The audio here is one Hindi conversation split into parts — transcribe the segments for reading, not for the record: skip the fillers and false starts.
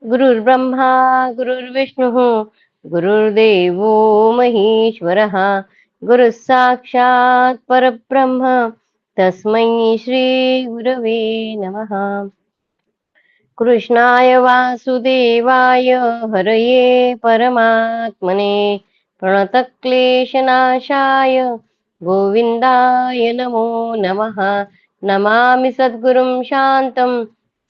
गुरुर्ब्रह्मा गुरुर्विष्णुः गुरुर्देवो महेश्वरः गुरुः साक्षात् परब्रह्म तस्मै श्रीगुरवे नमः। कृष्णाय वासुदेवाय हरये परमात्मने प्रणतक्लेशनाशाय गोविन्दाय नमो नमः। नमामि सद्गुरुं शान्तं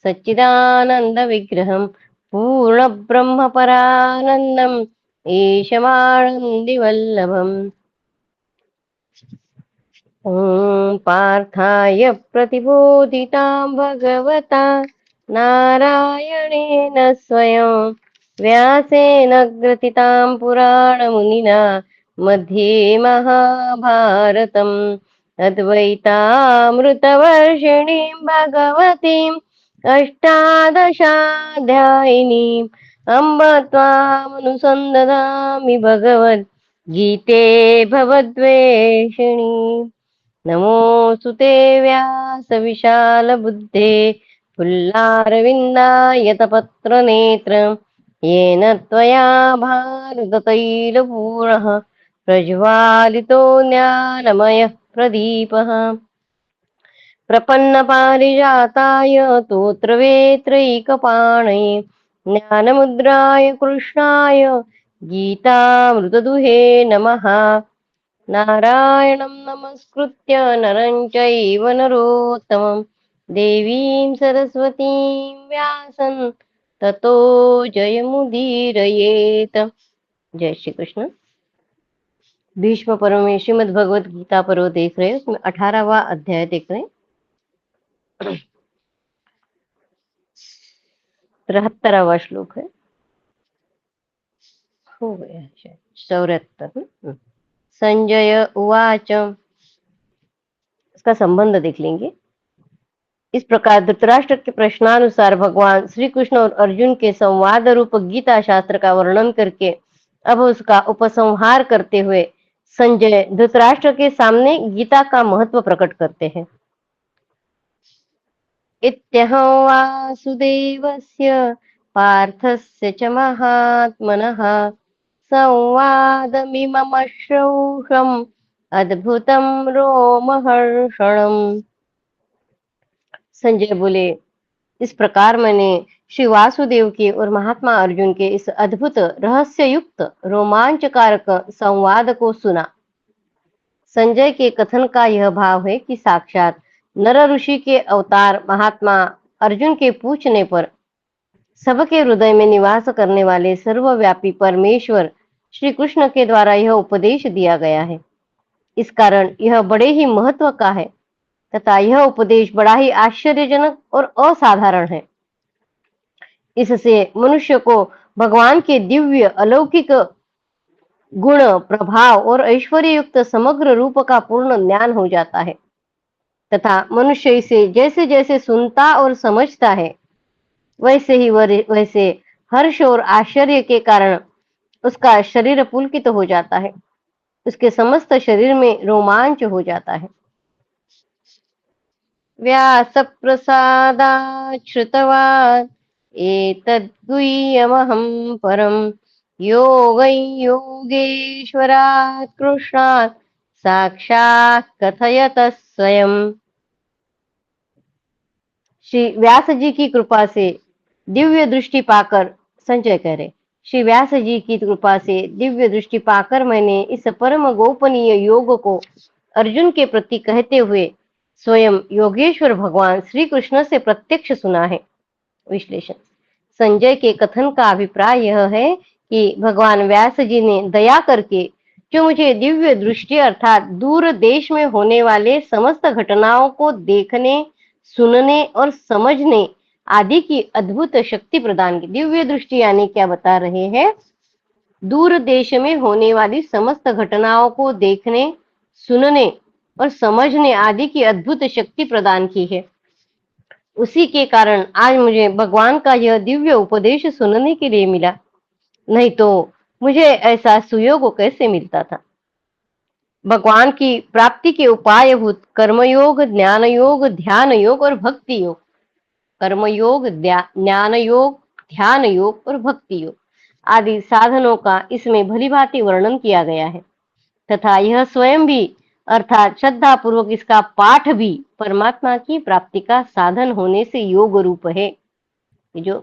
सच्चिदानन्दविग्रहं पूर्णब्रह्मपरानन्दम् ईशमानन्दिवल्लभम्। ॐ पार्थाय प्रतिबोधितां भगवता नारायणेन स्वयं व्यासेन ग्रथितां पुराणमुनिना मध्ये महाभारतम् अद्वैतामृतवर्षिणीं भगवतीम् अष्टादशाध्यायिनीम् अम्ब त्वामनुसन्दधामि भगवद्गीते भवद्वेषिणी। नमोऽस्तु ते व्यासविशालबुद्धे पुल्लारविन्दायतपत्रनेत्र येन त्वया भारततैलपूर्णः प्रज्वालितो ज्ञानमयः प्रदीपः। प्रपन्नपारिजाताय तोत्रवेत्रैकपाणये ज्ञानमुद्राय कृष्णाय गीतामृतदुहे नमः। नारायणं नमस्कृत्य नरं चैव नरोत्तमं देवीं सरस्वतीं व्यासं ततो जयमुदीरयेत। जय श्री कृष्ण। भीष्म पर्व में श्रीमद् भगवत गीता पर्व देख रहे हैं, उसमें 18वां अध्याय देख रहे हैं। 73वां श्लोक है, हो गया शायद 74। संजय उवाच, इसका संबंध देख लेंगे। इस प्रकार धृतराष्ट्र के प्रश्नानुसार भगवान श्री कृष्ण और अर्जुन के संवाद रूप गीता शास्त्र का वर्णन करके अब उसका उपसंहार करते हुए संजय धृतराष्ट्र के सामने गीता का महत्व प्रकट करते हैं। इत्यहं वासुदेवस्य पार्थस्य च महात्मनः संवादमिमम श्रौषम् अद्भुतं रोमहर्षणम्। संजय बोले, इस प्रकार मैंने श्री वासुदेव के और महात्मा अर्जुन के इस अद्भुत रहस्य युक्त रोमांचकारक संवाद को सुना। संजय के कथन का यह भाव है कि साक्षात नर ऋषि के अवतार महात्मा अर्जुन के पूछने पर सबके हृदय में निवास करने वाले सर्वव्यापी परमेश्वर श्री कृष्ण के द्वारा यह उपदेश दिया गया है। इस कारण यह बड़े ही महत्व का है तथा यह उपदेश बड़ा ही आश्चर्यजनक और असाधारण है। इससे मनुष्य को भगवान के दिव्य अलौकिक गुण प्रभाव और ऐश्वर्य युक्त समग्र रूप का पूर्ण ज्ञान हो जाता है तथा मनुष्य इसे जैसे जैसे सुनता और समझता है वैसे हर्ष और आश्चर्य के कारण उसका शरीर पुलकित हो जाता है, उसके समस्त शरीर में रोमांच हो जाता है। व्यासप्रसादात् श्रुतवान् एतद्गुह्यमहं परं योगेश्वरात् कृष्णात् साक्षात् कथयत स्वयं। श्री व्यास जी की कृपा से दिव्य दृष्टि पाकर, संजय कह रहे, श्री व्यास जी की कृपा से दिव्य दृष्टि पाकर मैंने इस परम गोपनीय योग को अर्जुन के प्रति कहते हुए स्वयं योगेश्वर भगवान श्री कृष्ण से प्रत्यक्ष सुना है। विश्लेषण, संजय के कथन का अभिप्राय यह है कि भगवान व्यास जी ने दया करके जो मुझे दिव्य दृष्टि अर्थात दूर देश में होने वाले समस्त घटनाओं को देखने, सुनने और समझने आदि की अद्भुत शक्ति प्रदान की। दिव्य दृष्टि यानी क्या बता रहे हैं? दूर देश में होने वाली समस्त घटनाओं को देखने, सुनने और समझने आदि की अद्भुत शक्ति प्रदान की है। उसी के कारण आज मुझे भगवान का यह दिव्य उपदेश सुनने के लिए मिला, नहीं तो मुझे ऐसा सुयोग कैसे मिलता था। भगवान की प्राप्ति के उपायभूत कर्मयोग, ज्ञान योग, ध्यान योग और भक्ति योग, कर्मयोग, ज्ञान योग ध्यान योग और भक्ति योग आदि साधनों का इसमें भलीभांति वर्णन किया गया है तथा यह स्वयं भी अर्थात श्रद्धा पूर्वक इसका पाठ भी परमात्मा की प्राप्ति का साधन होने से योग रूप है। ये जो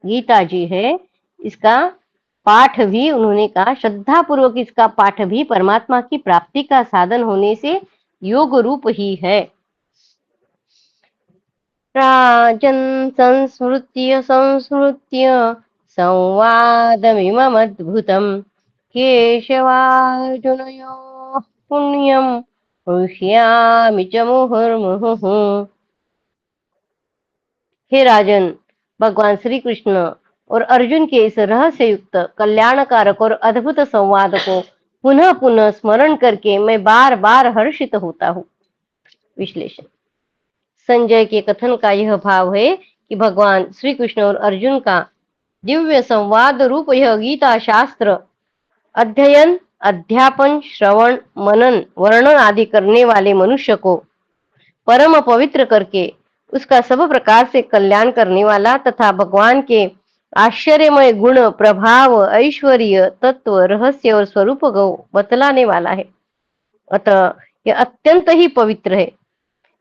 गीता जी है इसका पाठ भी उन्होंने कहा श्रद्धा पूर्वक इसका पाठ भी परमात्मा की प्राप्ति का साधन होने से योग रूप ही है। राजन् संस्मृत्य संस्मृत्य संवादमिममद्भुतम् केशवार्जुनयोः पुण्यम् हृष्यामि च मुहुर्मुहुः। हे राजन, भगवान श्री कृष्ण और अर्जुन के इस रहस्य युक्त कल्याणकारक और अद्भुत संवाद को पुनः पुनः स्मरण करके मैं बार बार हर्षित होता हूँ। विश्लेषण। संजय के कथन का यह भाव है कि भगवान श्री कृष्ण और अर्जुन का दिव्य संवाद रूप यह गीता शास्त्र अध्ययन, अध्यापन, श्रवण, मनन, वर्णन आदि करने वाले मनुष्य को परम पवित्र करके उसका सब प्रकार से कल्याण करने वाला तथा भगवान के आश्चर्यमय गुण, प्रभाव, ऐश्वर्य, तत्व, रहस्य और स्वरूप को बतलाने वाला है। अतः यह अत्यंत ही पवित्र है,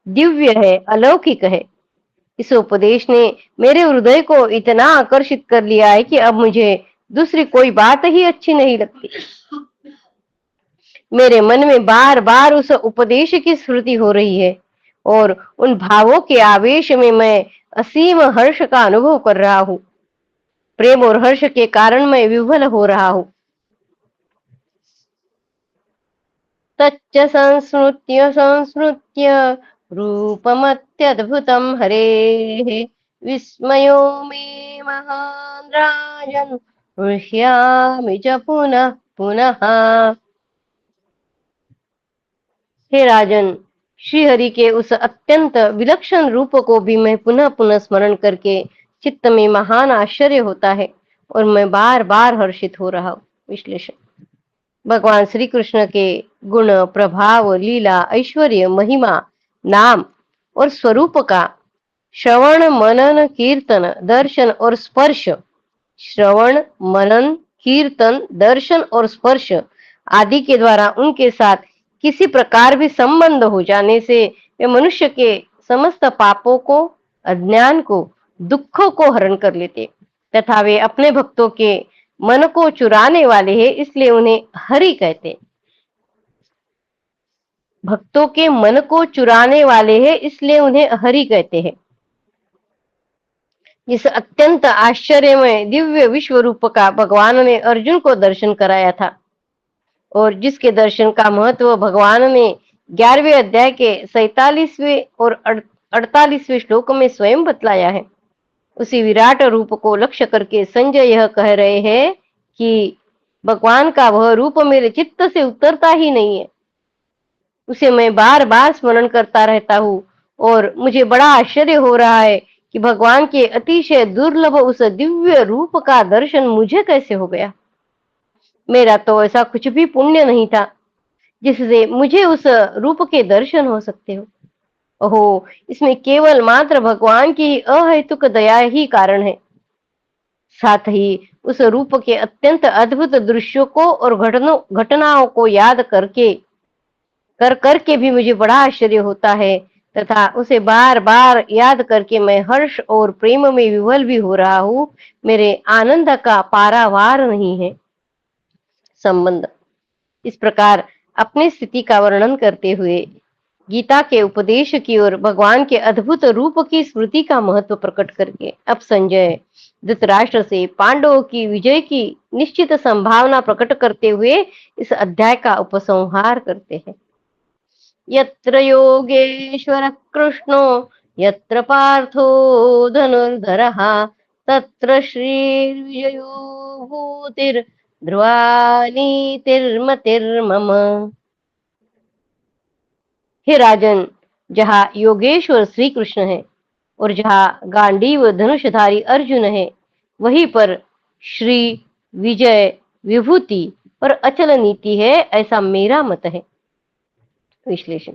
दिव्य है, अलौकिक है। इस उपदेश ने मेरे हृदय को इतना आकर्षित कर लिया है कि अब मुझे दूसरी कोई बात ही अच्छी नहीं लगती। मेरे मन में बार बार उस उपदेश की स्मृति हो रही है और उन भावों के आवेश में मैं असीम हर्ष का अनुभव कर रहा हूँ। प्रेम और हर्ष के कारण मैं विह्वल हो रहा हूँ। तच्च संस्मृत्य संस्मृत्य रूपमत्यद्भुतं हरेः विस्मयो मे महान् राजन् हृष्यामि च पुनः पुनः। हे राजन, श्री हरि के उस अत्यंत विलक्षण रूप को भी मैं पुनः पुनः स्मरण करके चित्त में महान आश्चर्य होता है और मैं बार बार हर्षित हो रहा हूँ। विश्लेषण। भगवान श्री कृष्ण के गुण, प्रभाव, लीला, ऐश्वर्य, महिमा, नाम और स्वरूप का श्रवण, मनन, कीर्तन, दर्शन और स्पर्श, श्रवण, मनन, कीर्तन, दर्शन और स्पर्श आदि के द्वारा उनके साथ किसी प्रकार भी संबंध हो जाने से वे मनुष्य के समस्त पापों को, अज्ञान को, दुखों को हरण कर लेते तथा वे अपने भक्तों के मन को चुराने वाले हैं, इसलिए उन्हें हरि कहते। भक्तों के मन को चुराने वाले हैं, इसलिए उन्हें हरि कहते हैं। जिस अत्यंत आश्चर्यमय दिव्य विश्व रूप का भगवान ने अर्जुन को दर्शन कराया था और जिसके दर्शन का महत्व भगवान ने 11वें अध्याय के 47वें और 48वें श्लोक में स्वयं बतलाया है, उसी विराट रूप को लक्ष्य करके संजय यह कह रहे हैं कि भगवान का वह रूप मेरे चित्त से उतरता ही नहीं है। उसे मैं बार बार स्मरण करता रहता हूँ और मुझे बड़ा आश्चर्य हो रहा है कि भगवान के अतिशय दुर्लभ उस दिव्य रूप का दर्शन मुझे कैसे हो गया। मेरा तो ऐसा कुछ भी पुण्य नहीं था जिससे मुझे उस रूप के दर्शन हो सकते हो। ओहो, इसमें केवल मात्र भगवान की अहेतुक दया ही कारण है। साथ ही उस रूप के अत्यंत अद्भुत दृश्यों को और घटनाओं को याद करके भी मुझे बड़ा आश्चर्य होता है तथा उसे बार बार याद करके मैं हर्ष और प्रेम में विह्वल भी हो रहा हूँ। मेरे आनंद का पारावार नहीं है। संबंध। इस प्रकार अपनी स्थिति का वर्णन करते हुए गीता के उपदेश की ओर भगवान के अद्भुत रूप की स्मृति का महत्व प्रकट करके अब संजय धृतराष्ट्र से पांडवों की विजय की निश्चित संभावना प्रकट करते हुए इस अध्याय का उपसंहार करते हैं। यत्र योगेश्वर कृष्णो यत्र पार्थो धनुर्धरः तत्र श्रीर्विजयो भूतिर् ध्रुवा नीतिर्मतिर्मम। हे राजन, जहाँ योगेश्वर श्री कृष्ण है और जहाँ गांडीव धनुषधारी अर्जुन है, वहीं पर श्री, विजय, विभूति और अचल नीति है, ऐसा मेरा मत है। विश्लेषण।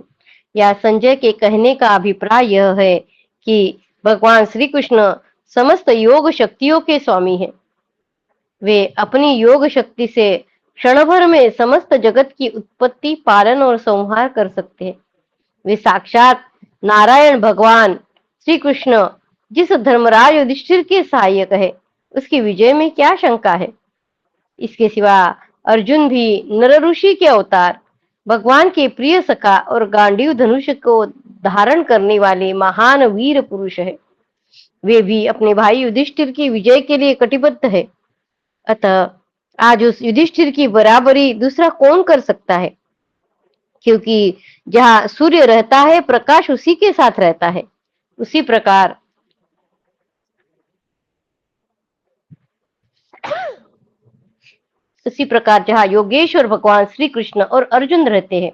या संजय के कहने का अभिप्राय यह है कि भगवान श्री कृष्ण समस्त योग शक्तियों के स्वामी हैं। वे अपनी योग शक्ति से क्षण भर में समस्त जगत की उत्पत्ति, पालन और संहार कर सकते हैं। वे साक्षात नारायण भगवान श्री कृष्ण, जिस धर्मराज युधिष्ठिर के सहायक है, उसकी विजय में क्या शंका है। इसके सिवा अर्जुन भी नर ऋषि के अवतार, भगवान के प्रिय सखा और गांडीव धनुष को धारण करने वाले महान वीर पुरुष है। वे भी अपने भाई युधिष्ठिर की विजय के लिए कटिबद्ध है। अतः आज उस युधिष्ठिर की बराबरी दूसरा कौन कर सकता है, क्योंकि जहां सूर्य रहता है, प्रकाश उसी के साथ रहता है। उसी प्रकार जहां योगेश्वर भगवान श्री कृष्ण और अर्जुन रहते हैं,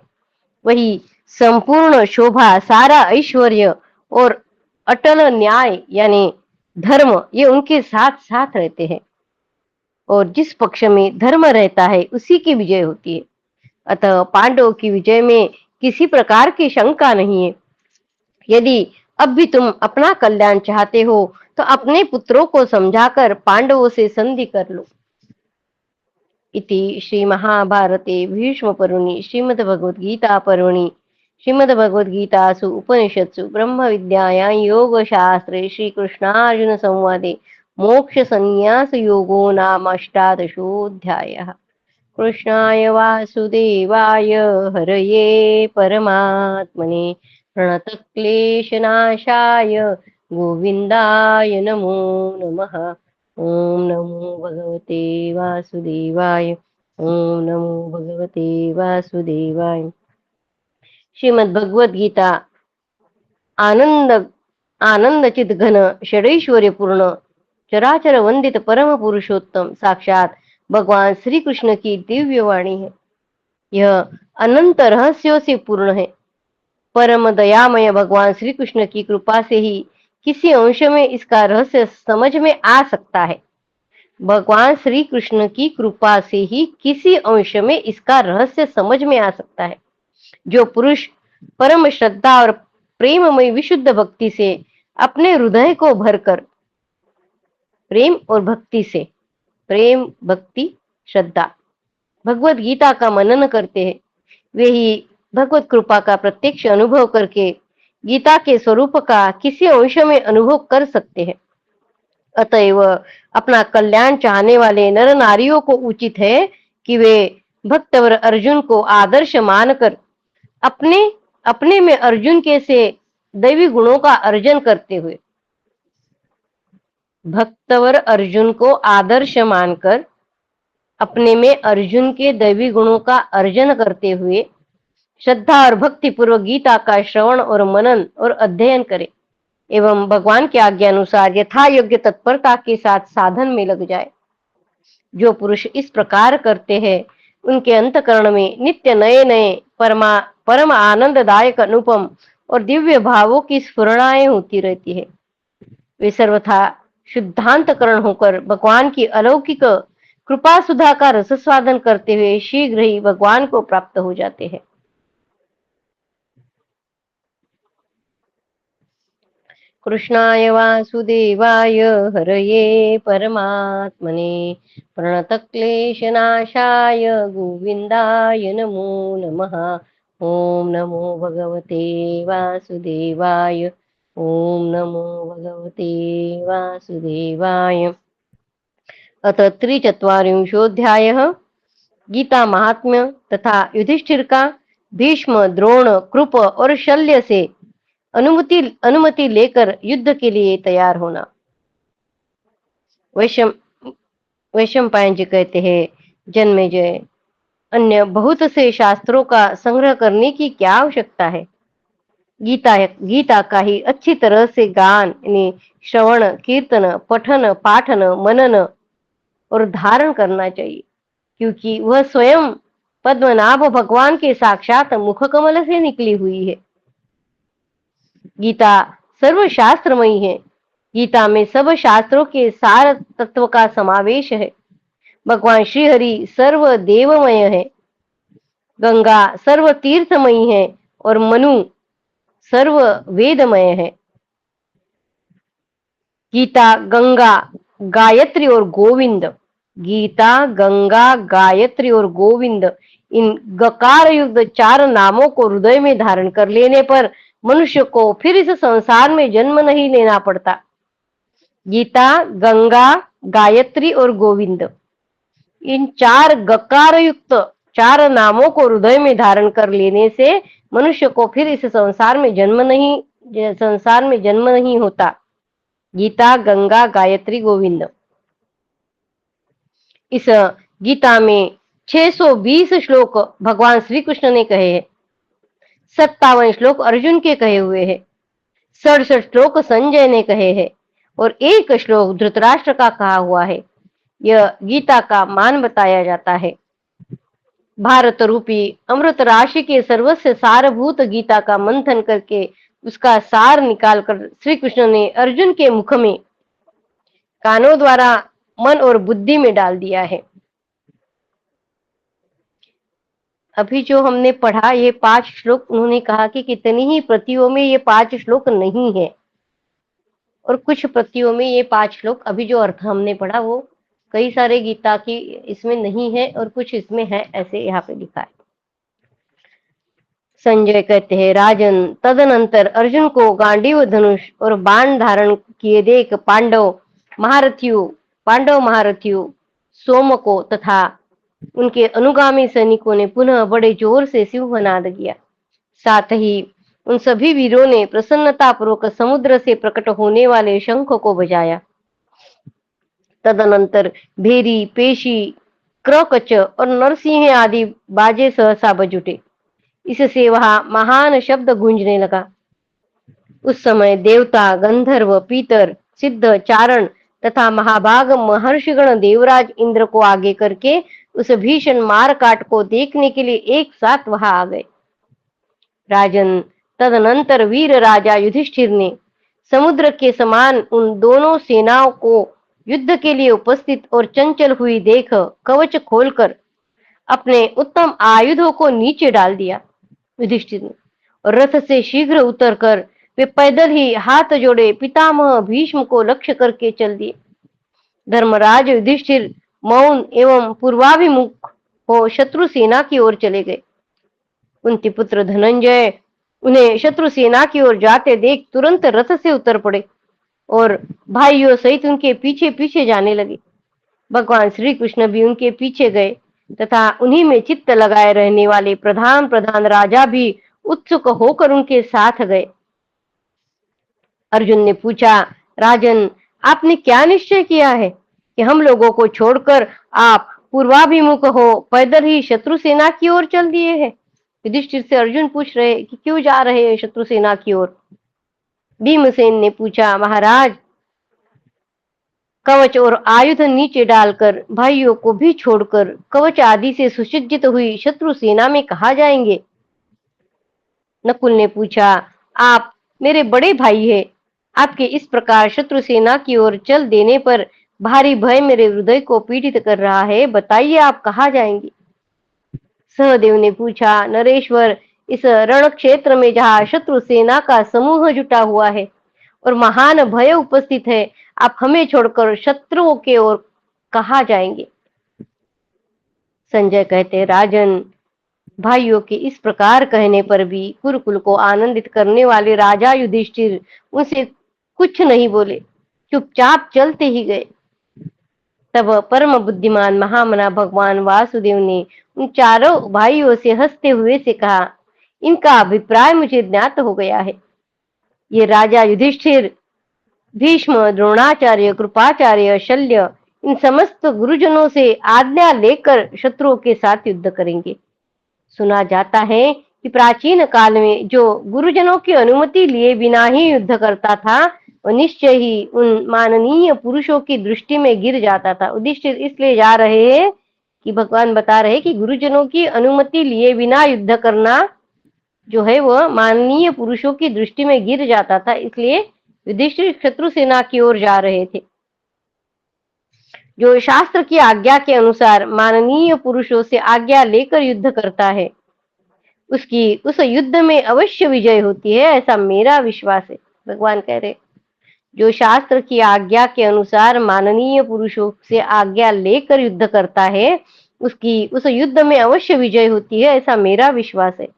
वही संपूर्ण शोभा, सारा ऐश्वर्य और अटल न्याय यानी धर्म, ये उनके साथ साथ रहते हैं। और जिस पक्ष में धर्म रहता है, उसी की विजय होती है। अतः पांडवों की विजय में किसी प्रकार की शंका नहीं है। यदि अब भी तुम अपना कल्याण चाहते हो, तो अपने पुत्रों को समझाकर पांडवों से संधि कर लो। इति श्री महाभारते भीष्मपर्वणि श्रीमद्भगवद्गीता पर्वणि श्रीमद्भगवद्गीतासु उपनिषत्सु ब्रह्मविद्यायां योगशास्त्रे श्रीकृष्णार्जुन संवादे मोक्षसंन्यासयोगो नाम अष्टादशोऽध्यायः। कृष्णाय वासुदेवाय हरये परमात्मने प्रणतक्लेशनाशाय गोविन्दाय नमो नमः। ओम नमो भगवते वासुदेवाय। ओम नमो भगवते वासुदेवाय। श्रीमद् भगवद गीता आनंद आनंद चित घन षडैश्वर्य पूर्ण चराचर वंदित परम पुरुषोत्तम साक्षात भगवान श्री कृष्ण की दिव्य वाणी है। यह अनंत रहस्यों से पूर्ण है। परम दयामय भगवान श्री कृष्ण की कृपा से ही किसी अंश में इसका रहस्य समझ में आ सकता है। भगवान श्री कृष्ण की कृपा से ही किसी अंश में इसका रहस्य समझ में आ सकता है। जो पुरुष परम श्रद्धा और प्रेममय विशुद्ध भक्ति से अपने हृदय को भरकर प्रेम भक्ति श्रद्धा भगवत गीता का मनन करते हैं, वे ही भगवत कृपा का प्रत्यक्ष अनुभव करके गीता के स्वरूप का किसी अंश में अनुभव कर सकते हैं। अतएव अपना कल्याण चाहने वाले नर नारियों को उचित है कि वे भक्तवर अर्जुन को आदर्श मानकर अपने अपने में अर्जुन के से दैवी गुणों का अर्जन करते हुए भक्तवर अर्जुन को आदर्श मानकर अपने में अर्जुन के दैवी गुणों का अर्जन करते हुए श्रद्धा और भक्ति पूर्वक गीता का श्रवण और मनन और अध्ययन करें एवं भगवान की आज्ञा अनुसार यथा योग्य तत्परता के साथ साधन में लग जाए। जो पुरुष इस प्रकार करते हैं, उनके अंतकरण में नित्य नए नए परम आनंददायक अनुपम और दिव्य भावों की स्फुरणाएं होती रहती है। वे सर्वथा शुद्धांतकरण होकर भगवान की अलौकिक कृपा सुधा का रसस्वादन करते हुए शीघ्र ही भगवान को प्राप्त हो जाते हैं। कृष्णाय वासुदेवाय हरये परमात्मने प्रणतक्लेशनाशाय गोविन्दाय नमो नमः। ओम नमो भगवते वासुदेवाय। ओम नमो भगवते वासुदेवाय। अथ त्रिचत्वारिंशोऽध्यायः। गीता महात्म्य तथा युधिष्ठिर का भीष्म, द्रोण, कृप और शल्य से अनुमति लेकर युद्ध के लिए तैयार होना। वैशंपायन जी कहते हैं, जन्मेजय, अन्य बहुत से शास्त्रों का संग्रह करने की क्या आवश्यकता है। गीता का ही अच्छी तरह से गान यानी श्रवण, कीर्तन, पठन, पाठन, मनन और धारण करना चाहिए, क्योंकि वह स्वयं पद्मनाभ भगवान के साक्षात मुख कमल से निकली हुई है। गीता सर्वशास्त्रमयी है। गीता में सब शास्त्रों के सार तत्व का समावेश है। भगवान श्री हरि सर्व देवमय है, गंगा सर्व तीर्थमयी है और मनु सर्व वेदमय है। गीता, गंगा, गायत्री और गोविंद। गीता, गंगा, गायत्री और गोविंद, इन गकार युक्त 4 नामों को हृदय में धारण कर लेने पर मनुष्य को फिर इस संसार में जन्म नहीं लेना पड़ता। गीता, गंगा, गायत्री और गोविंद, इन 4 गकार युक्त 4 नामों को हृदय में धारण कर लेने से मनुष्य को फिर इस संसार में जन्म नहीं होता। गीता, गंगा, गायत्री, गोविंद। इस गीता में 620 श्लोक भगवान श्री कृष्ण ने कहे हैं, 57 श्लोक अर्जुन के कहे हुए हैं, 67 श्लोक संजय ने कहे हैं और 1 श्लोक धृतराष्ट्र का कहा हुआ है। यह गीता का मान बताया जाता है। भारत रूपी अमृत राशि के सर्वस्व सारभूत गीता का मंथन करके उसका सार निकालकर श्री कृष्ण ने अर्जुन के मुख में कानों द्वारा मन और बुद्धि में डाल दिया है। अभी जो हमने पढ़ा ये 5 श्लोक, उन्होंने कहा कि कितनी ही प्रतियों में ये 5 श्लोक नहीं है और कुछ प्रतियों में ये 5 श्लोक, अभी जो अर्थ हमने पढ़ा वो कई सारे गीता की इसमें नहीं है और कुछ इसमें है, ऐसे यहाँ पे लिखा है। संजय कहते हैं, राजन, तदनंतर अर्जुन को गांडीव धनुष और बाण धारण किए देख पांडव महारथियों सोम को तथा उनके अनुगामी सैनिकों ने पुनः बड़े जोर से सिंहनाद किया। साथ ही उन सभी वीरों ने प्रसन्नता पूर्वक समुद्र से प्रकट होने वाले शंख को बजाया। तदनंतर भेरी, पेशी, क्रकच और नरसिंह आदि बाजे सहसा बज उठे। इससे वहां महान शब्द गूंजने लगा। उस समय देवता, गंधर्व, पीतर, सिद्ध, चारण तथा महाभाग महर्षिगण देवराज इंद्र को आगे करके उस भीषण मारकाट को देखने के लिए एक साथ वहां आ गए। राजन, तदनंतर वीर राजा युधिष्ठिर ने समुद्र के समान उन दोनों सेनाओं को युद्ध के लिए उपस्थित और चंचल हुई देख कवच खोलकर अपने उत्तम आयुधों को नीचे डाल दिया। युधिष्ठिर ने और रथ से शीघ्र उतरकर वे पैदल ही हाथ जोड़े पितामह भीष्म को लक्ष्य करके चल दिए। धर्मराज युधिष्ठिर मौन एवं पूर्वाभिमुख हो शत्रु सेना की ओर चले गए। कुंती पुत्र धनंजय उन्हें शत्रु सेना की ओर जाते देख तुरंत रथ से उतर पड़े और भाइयों सहित उनके पीछे पीछे जाने लगे। भगवान श्री कृष्ण भी उनके पीछे गए तथा उन्हीं में चित्त लगाए रहने वाले प्रधान राजा भी उत्सुक होकर उनके साथ गए। अर्जुन ने पूछा, राजन, आपने क्या निश्चय किया है कि हम लोगों को छोड़कर आप पूर्वाभिमुख हो पैदल ही शत्रु सेना की ओर चल दिए हैं? युधिष्ठिर से अर्जुन पूछ रहे कि क्यों जा रहे हैं शत्रु सेना की ओर। भीमसेन ने पूछा, महाराज, कवच और आयुध नीचे डालकर भाइयों को भी छोड़कर कवच आदि से सुसज्जित हुई शत्रु सेना में कहा जाएंगे? नकुल ने पूछा, आप मेरे बड़े भाई हैं, आपके इस प्रकार शत्रु सेना की ओर चल देने पर भारी भय मेरे हृदय को पीड़ित कर रहा है, बताइए आप कहाँ जाएंगे? सहदेव ने पूछा, नरेश्वर, इस रण क्षेत्र में जहाँ शत्रु सेना का समूह जुटा हुआ है और महान भय उपस्थित है, आप हमें छोड़कर शत्रुओं के ओर कहाँ जाएंगे? संजय कहते, राजन, भाइयों के इस प्रकार कहने पर भी कुरुकुल को आनंदित करने वाले राजा युधिष्ठिर उनसे कुछ नहीं बोले, चुपचाप चलते ही गए। तब परम बुद्धिमान महामना भगवान वासुदेव ने उन चारों भाइयों से हंसते हुए से कहा, इनका अभिप्राय मुझे ज्ञात हो गया है। ये राजा युधिष्ठिर भीष्म, द्रोणाचार्य, कृपाचार्य, शल्य इन समस्त गुरुजनों से आज्ञा लेकर शत्रुओं के साथ युद्ध करेंगे। सुना जाता है कि प्राचीन काल में जो गुरुजनों की अनुमति लिए बिना ही युद्ध करता था और निश्चय ही उन माननीय पुरुषों की दृष्टि में गिर जाता था। युधिष्ठिर इसलिए जा रहे हैं कि भगवान बता रहे कि गुरुजनों की अनुमति लिए बिना युद्ध करना जो है वह माननीय पुरुषों की दृष्टि में गिर जाता था, इसलिए युधिष्ठिर शत्रु सेना की ओर जा रहे थे। जो शास्त्र की आज्ञा के अनुसार माननीय पुरुषों से आज्ञा लेकर युद्ध करता है उसकी उस युद्ध में अवश्य विजय होती है, ऐसा मेरा विश्वास है। भगवान कह रहे, जो शास्त्र की आज्ञा के अनुसार माननीय पुरुषों से आज्ञा लेकर युद्ध करता है, उसकी उस युद्ध में अवश्य विजय होती है, ऐसा मेरा विश्वास है।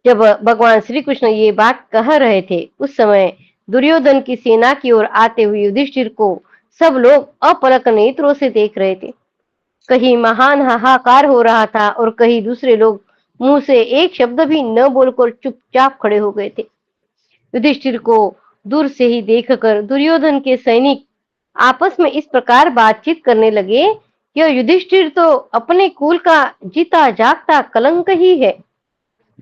जब भगवान श्री कृष्ण ये बात कह रहे थे, उस समय दुर्योधन की सेना की ओर आते हुए युधिष्ठिर को सब लोग अपलक नेत्रों से देख रहे थे। कहीं महान हाहाकार हो रहा था और कहीं दूसरे लोग मुंह से एक शब्द भी न बोलकर चुपचाप खड़े हो गए थे। युधिष्ठिर को दूर से ही देखकर दुर्योधन के सैनिक आपस में इस प्रकार बातचीत करने लगे, यह युधिष्ठिर तो अपने कुल का जीता जागता कलंक ही है।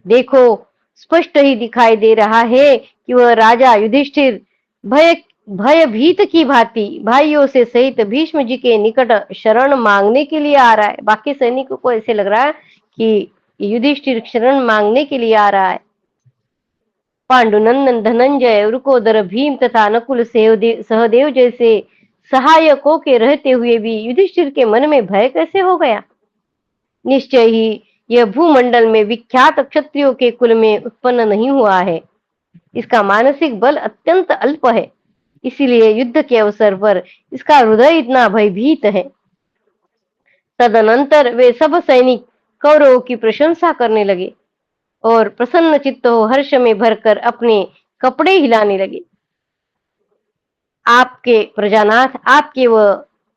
देखो, स्पष्ट ही दिखाई दे रहा है कि वह राजा युधिष्ठिर भय भयभीत की भांति भाइयों से सहित भीष्म जी के निकट शरण मांगने के लिए आ रहा है। बाकी सैनिकों को ऐसे लग रहा है कि युधिष्ठिर शरण मांगने के लिए आ रहा है। पांडुनंदन, धनंजय, वृकोदर, भीम तथा नकुल सहदेव जैसे सहायकों के रहते हुए भी युधिष्ठिर के मन में भय कैसे हो गया? निश्चय ही यह भूमंडल में विख्यात क्षत्रियों के कुल में उत्पन्न नहीं हुआ है। इसका मानसिक बल अत्यंत अल्प है, इसीलिए युद्ध के अवसर पर इसका हृदय इतना भयभीत है। तदनंतर वे सब सैनिक कौरवों की प्रशंसा करने लगे और प्रसन्न चित्त हो हर्ष में भरकर अपने कपड़े हिलाने लगे। आपके प्रजानाथ,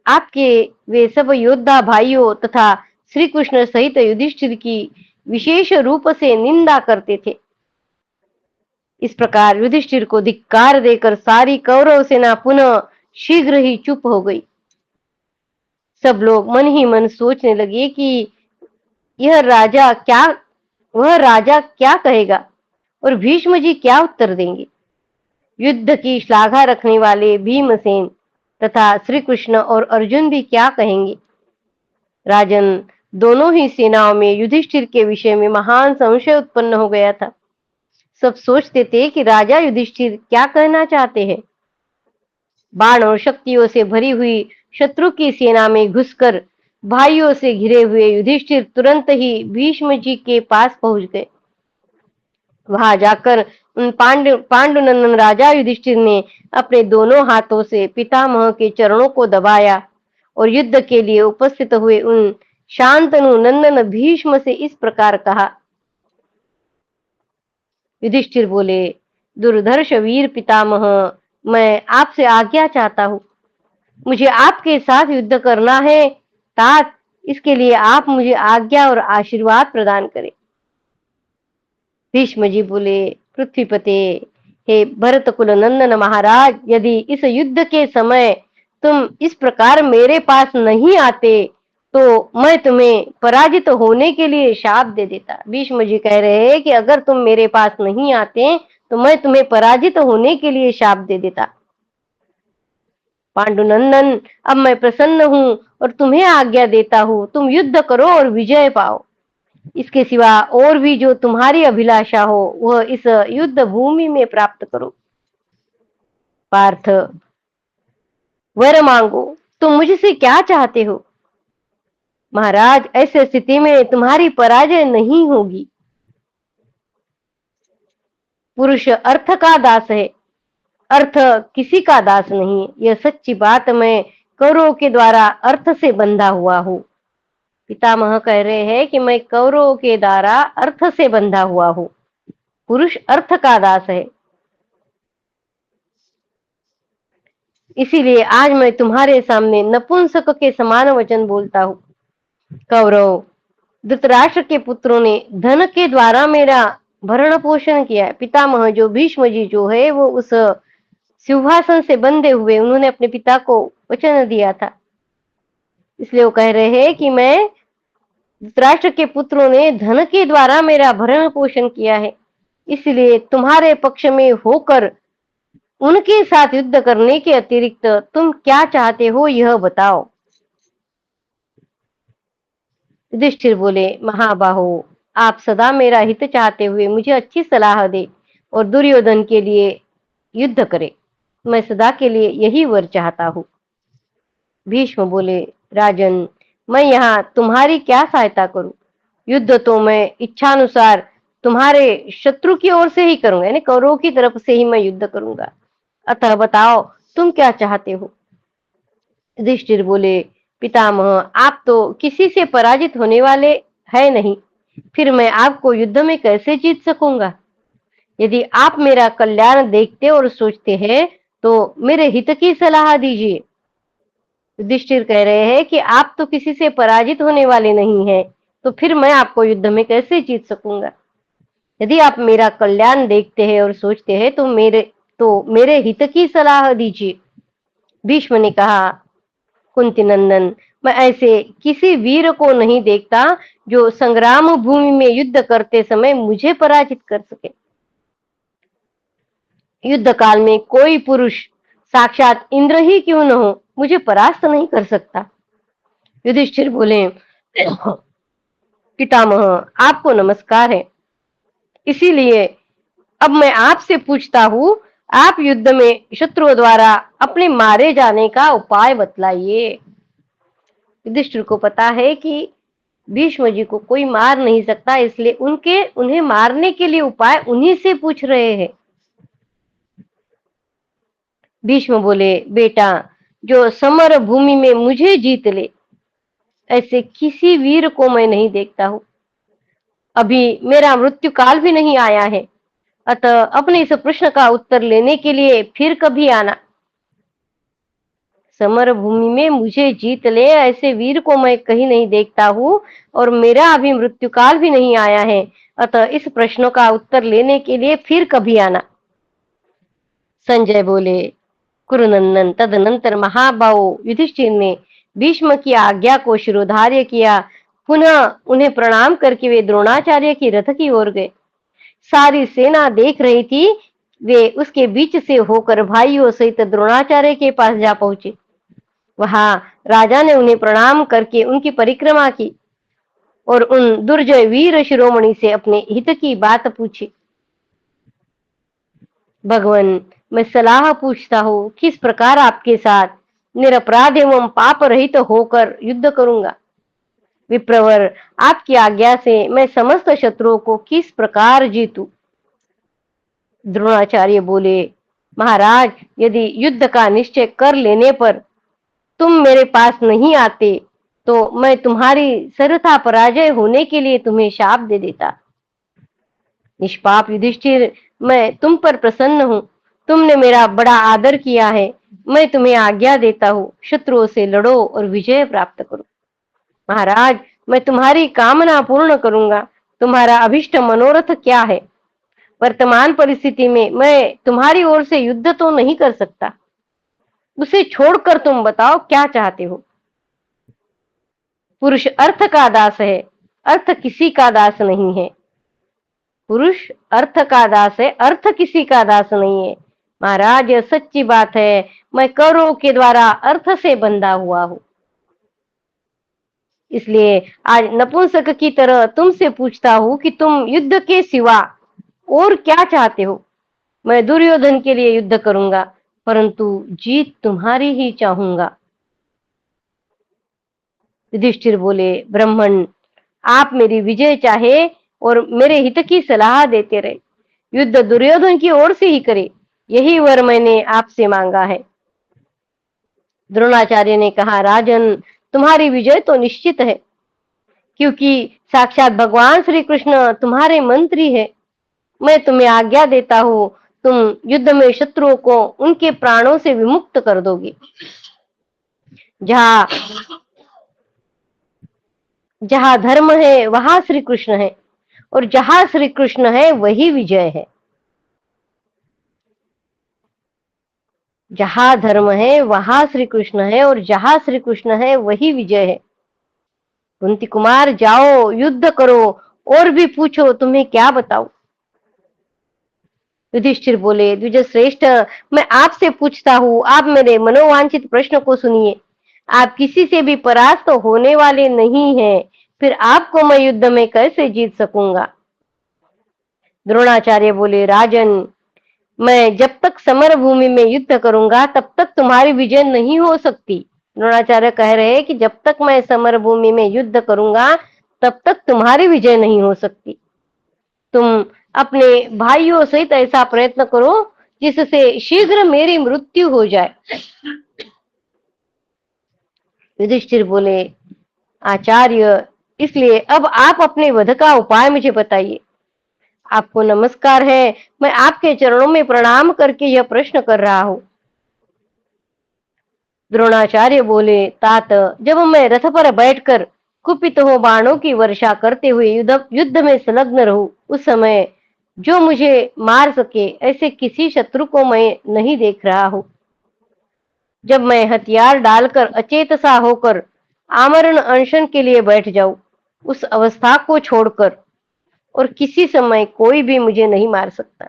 आपके वे सब योद्धा भाइयों तथा श्री कृष्ण सहित युधिष्ठिर की विशेष रूप से निंदा करते थे। इस प्रकार युधिष्ठिर को धिक्कार देकर सारी कौरव सेना पुनः शीघ्र ही चुप हो गई। सब लोग मन ही मन सोचने लगे कि यह राजा क्या वह राजा क्या कहेगा और भीष्म जी क्या उत्तर देंगे। युद्ध की श्लाघा रखने वाले भीमसेन तथा श्री कृष्ण और अर्जुन भी क्या कहेंगे। राजन, दोनों ही सेनाओं में युधिष्ठिर के विषय में महान संशय उत्पन्न हो गया था। सब सोचते थे कि राजा युधिष्ठिर क्या कहना चाहते हैं। बाण और शक्तियों से भरी हुई शत्रु की सेना में घुसकर भाइयों से घिरे हुए युधिष्ठिर तुरंत ही भीष्म जी के पास पहुंच गए। वहां जाकर उन पांडुनंदन राजा युधिष्ठिर ने अपने दोनों हाथों से पितामह के चरणों को दबाया और युद्ध के लिए उपस्थित हुए उन शांतनु नंदन भीष्म से इस प्रकार कहा। युधिष्ठिर बोले, दुर्धर्ष वीर पितामह, मैं आपसे आज्ञा चाहता हूँ। मुझे आपके साथ युद्ध करना है। तात, इसके लिए आप मुझे आज्ञा और आशीर्वाद प्रदान करें। भीष्म जी बोले, पृथ्वीपते, हे भरत कुल नंदन महाराज, यदि इस युद्ध के समय तुम इस प्रकार मेरे पास नहीं आते तो मैं तुम्हें पराजित होने के लिए शाप दे देता। भीष्म जी कह रहे हैं कि अगर तुम मेरे पास नहीं आते तो मैं तुम्हें पराजित होने के लिए शाप दे देता। पांडुनंदन, अब मैं प्रसन्न हूँ और तुम्हें आज्ञा देता हूँ, तुम युद्ध करो और विजय पाओ। इसके सिवा और भी जो तुम्हारी अभिलाषा हो वह इस युद्ध भूमि में प्राप्त करो। पार्थ, वर मांगो, तुम मुझसे क्या चाहते हो? महाराज, ऐसी स्थिति में तुम्हारी पराजय नहीं होगी। पुरुष अर्थ का दास है, अर्थ किसी का दास नहीं है। यह सच्ची बात, मैं कौरवों के द्वारा अर्थ से बंधा हुआ हूँ। पितामह कह रहे हैं कि मैं कौरवों के द्वारा अर्थ से बंधा हुआ हूँ। पुरुष अर्थ का दास है, इसीलिए आज मैं तुम्हारे सामने नपुंसक के समान वचन बोलता हूँ। कौरव, धृतराष्ट्र के पुत्रों ने धन के द्वारा मेरा भरण पोषण किया है। पितामह जो भीष्म जी जो है वो उस सिंहासन से बंधे हुए, उन्होंने अपने पिता को वचन दिया था, इसलिए वो कह रहे हैं कि मैं धृतराष्ट्र के पुत्रों ने धन के द्वारा मेरा भरण पोषण किया है, इसलिए तुम्हारे पक्ष में होकर उनके साथ युद्ध करने के अतिरिक्त तुम क्या चाहते हो यह बताओ। युधिष्ठिर बोले, महाबाहो, आप सदा मेरा हित चाहते हुए मुझे अच्छी सलाह दे और दुर्योधन के लिए युद्ध करे। मैं सदा के लिए यही वर चाहता हूँ। भीष्म बोले, राजन, मैं यहाँ तुम्हारी क्या सहायता करूं? युद्ध तो मैं इच्छानुसार तुम्हारे शत्रु की ओर से ही करूंगा, यानी कौरवों की तरफ से ही मैं युद्ध करूंगा। अतः बताओ तुम क्या चाहते हो? युधिष्ठिर बोले, पितामह आप तो किसी से पराजित होने वाले है नहीं, फिर मैं आपको युद्ध में कैसे जीत सकूंगा? यदि आप मेरा कल्याण देखते और सोचते हैं तो मेरे हित की सलाह दीजिए। युधिष्ठिर कह रहे हैं कि आप तो किसी से पराजित होने वाले नहीं हैं, तो फिर मैं आपको युद्ध में कैसे जीत सकूंगा? यदि आप मेरा कल्याण देखते हैं और सोचते हैं तो मेरे हित की सलाह दीजिए। भीष्म ने कहा, कुंती नंदन, मैं ऐसे किसी वीर को नहीं देखता जो संग्राम भूमि में युद्ध करते समय मुझे पराजित कर सके। युद्ध काल में कोई पुरुष, साक्षात इंद्र ही क्यों न हो, मुझे परास्त नहीं कर सकता। युधिष्ठिर बोले, पितामह आपको नमस्कार है, इसीलिए अब मैं आपसे पूछता हूँ, आप युद्ध में शत्रुओं द्वारा अपने मारे जाने का उपाय बतलाइए। युधिष्ठिर को पता है कि भीष्म जी को कोई मार नहीं सकता, इसलिए उन्हें मारने के लिए उपाय उन्हीं से पूछ रहे हैं। भीष्म बोले, बेटा, जो समर भूमि में मुझे जीत ले, ऐसे किसी वीर को मैं नहीं देखता हूं। अभी मेरा मृत्यु काल भी नहीं आया है, अतः अपने इस प्रश्न का उत्तर लेने के लिए फिर कभी आना। समर भूमि में मुझे जीत ले ऐसे वीर को मैं कहीं नहीं देखता हूँ, और मेरा अभी मृत्यु काल भी नहीं आया है, अतः इस प्रश्नों का उत्तर लेने के लिए फिर कभी आना। संजय बोले, कुरुनंदन, तदनंतर महाबाहु युधिष्ठिर ने भीष्म की आज्ञा को शिरोधार्य किया। पुनः उन्हें प्रणाम करके वे द्रोणाचार्य की रथ की ओर गए। सारी सेना देख रही थी, वे उसके बीच से होकर भाइयों सहित द्रोणाचार्य के पास जा पहुंचे। वहां राजा ने उन्हें प्रणाम करके उनकी परिक्रमा की और उन दुर्जय वीर शिरोमणि से अपने हित की बात पूछी। भगवान, मैं सलाह पूछता हूँ, किस प्रकार आपके साथ निरपराध एवं पाप रहित होकर युद्ध करूंगा। विप्रवर, आपकी आज्ञा से मैं समस्त शत्रुओं को किस प्रकार जीतूं? द्रोणाचार्य बोले, महाराज, यदि युद्ध का निश्चय कर लेने पर तुम मेरे पास नहीं आते तो मैं तुम्हारी सर्वथा पराजय होने के लिए तुम्हें शाप दे देता। निष्पाप युधिष्ठिर, मैं तुम पर प्रसन्न हूँ, तुमने मेरा बड़ा आदर किया है, मैं तुम्हें आज्ञा देता हूँ, शत्रुओं से लड़ो और विजय प्राप्त करो। महाराज, मैं तुम्हारी कामना पूर्ण करूंगा, तुम्हारा अभिष्ट मनोरथ क्या है? वर्तमान परिस्थिति में मैं तुम्हारी ओर से युद्ध तो नहीं कर सकता, उसे छोड़कर तुम बताओ क्या चाहते हो। पुरुष अर्थ का दास है, अर्थ किसी का दास नहीं है। पुरुष अर्थ का दास है, अर्थ किसी का दास नहीं है। महाराज, यह सच्ची बात है, मैं कौरवों के द्वारा अर्थ से बंधा हुआ हूं। इसलिए आज नपुंसक की तरह तुमसे पूछता हूं कि तुम युद्ध के सिवा और क्या चाहते हो। मैं दुर्योधन के लिए युद्ध करूंगा, परंतु जीत तुम्हारी ही चाहूंगा। युधिष्ठिर बोले, ब्राह्मण, आप मेरी विजय चाहे और मेरे हित की सलाह देते रहे, युद्ध दुर्योधन की ओर से ही करे, यही वर मैंने आपसे मांगा है। द्रोणाचार्य ने कहा, राजन, तुम्हारी विजय तो निश्चित है, क्योंकि साक्षात भगवान श्री कृष्ण तुम्हारे मंत्री है। मैं तुम्हें आज्ञा देता हूँ, तुम युद्ध में शत्रुओं को उनके प्राणों से विमुक्त कर दोगे। जहाँ जहाँ धर्म है वहां श्री कृष्ण है, और जहां श्री कृष्ण है वही विजय है। जहां धर्म है वहां श्री कृष्ण है, और जहां श्री कृष्ण है वही विजय है। कुंती कुमार, जाओ युद्ध करो, और भी पूछो, तुम्हें क्या बताऊं। युधिष्ठिर बोले, द्विज श्रेष्ठ, मैं आपसे पूछता हूँ, आप मेरे मनोवांछित प्रश्न को सुनिए। आप किसी से भी परास्त होने वाले नहीं हैं, फिर आपको मैं युद्ध में कैसे जीत सकूंगा। द्रोणाचार्य बोले, राजन, मैं जब तक समर भूमि में युद्ध करूंगा तब तक तुम्हारी विजय नहीं हो सकती। द्रोणाचार्य कह रहे हैं कि जब तक मैं समर भूमि में युद्ध करूंगा तब तक तुम्हारी विजय नहीं हो सकती। तुम अपने भाइयों सहित ऐसा प्रयत्न करो जिससे शीघ्र मेरी मृत्यु हो जाए। युधिष्ठिर बोले, आचार्य, इसलिए अब आप अपने वध का उपाय मुझे बताइए। आपको नमस्कार है, मैं आपके चरणों में प्रणाम करके यह प्रश्न कर रहा हूं। द्रोणाचार्य बोले, तात, जब मैं रथ पर बैठकर कुपित हो बाणों की वर्षा करते हुए युद्ध में संलग्न रहूं, उस समय जो मुझे मार सके ऐसे किसी शत्रु को मैं नहीं देख रहा हूं। जब मैं हथियार डालकर अचेत सा होकर आमरण अनशन के लिए बैठ जाऊं, उस अवस्था को छोड़कर और किसी समय कोई भी मुझे नहीं मार सकता।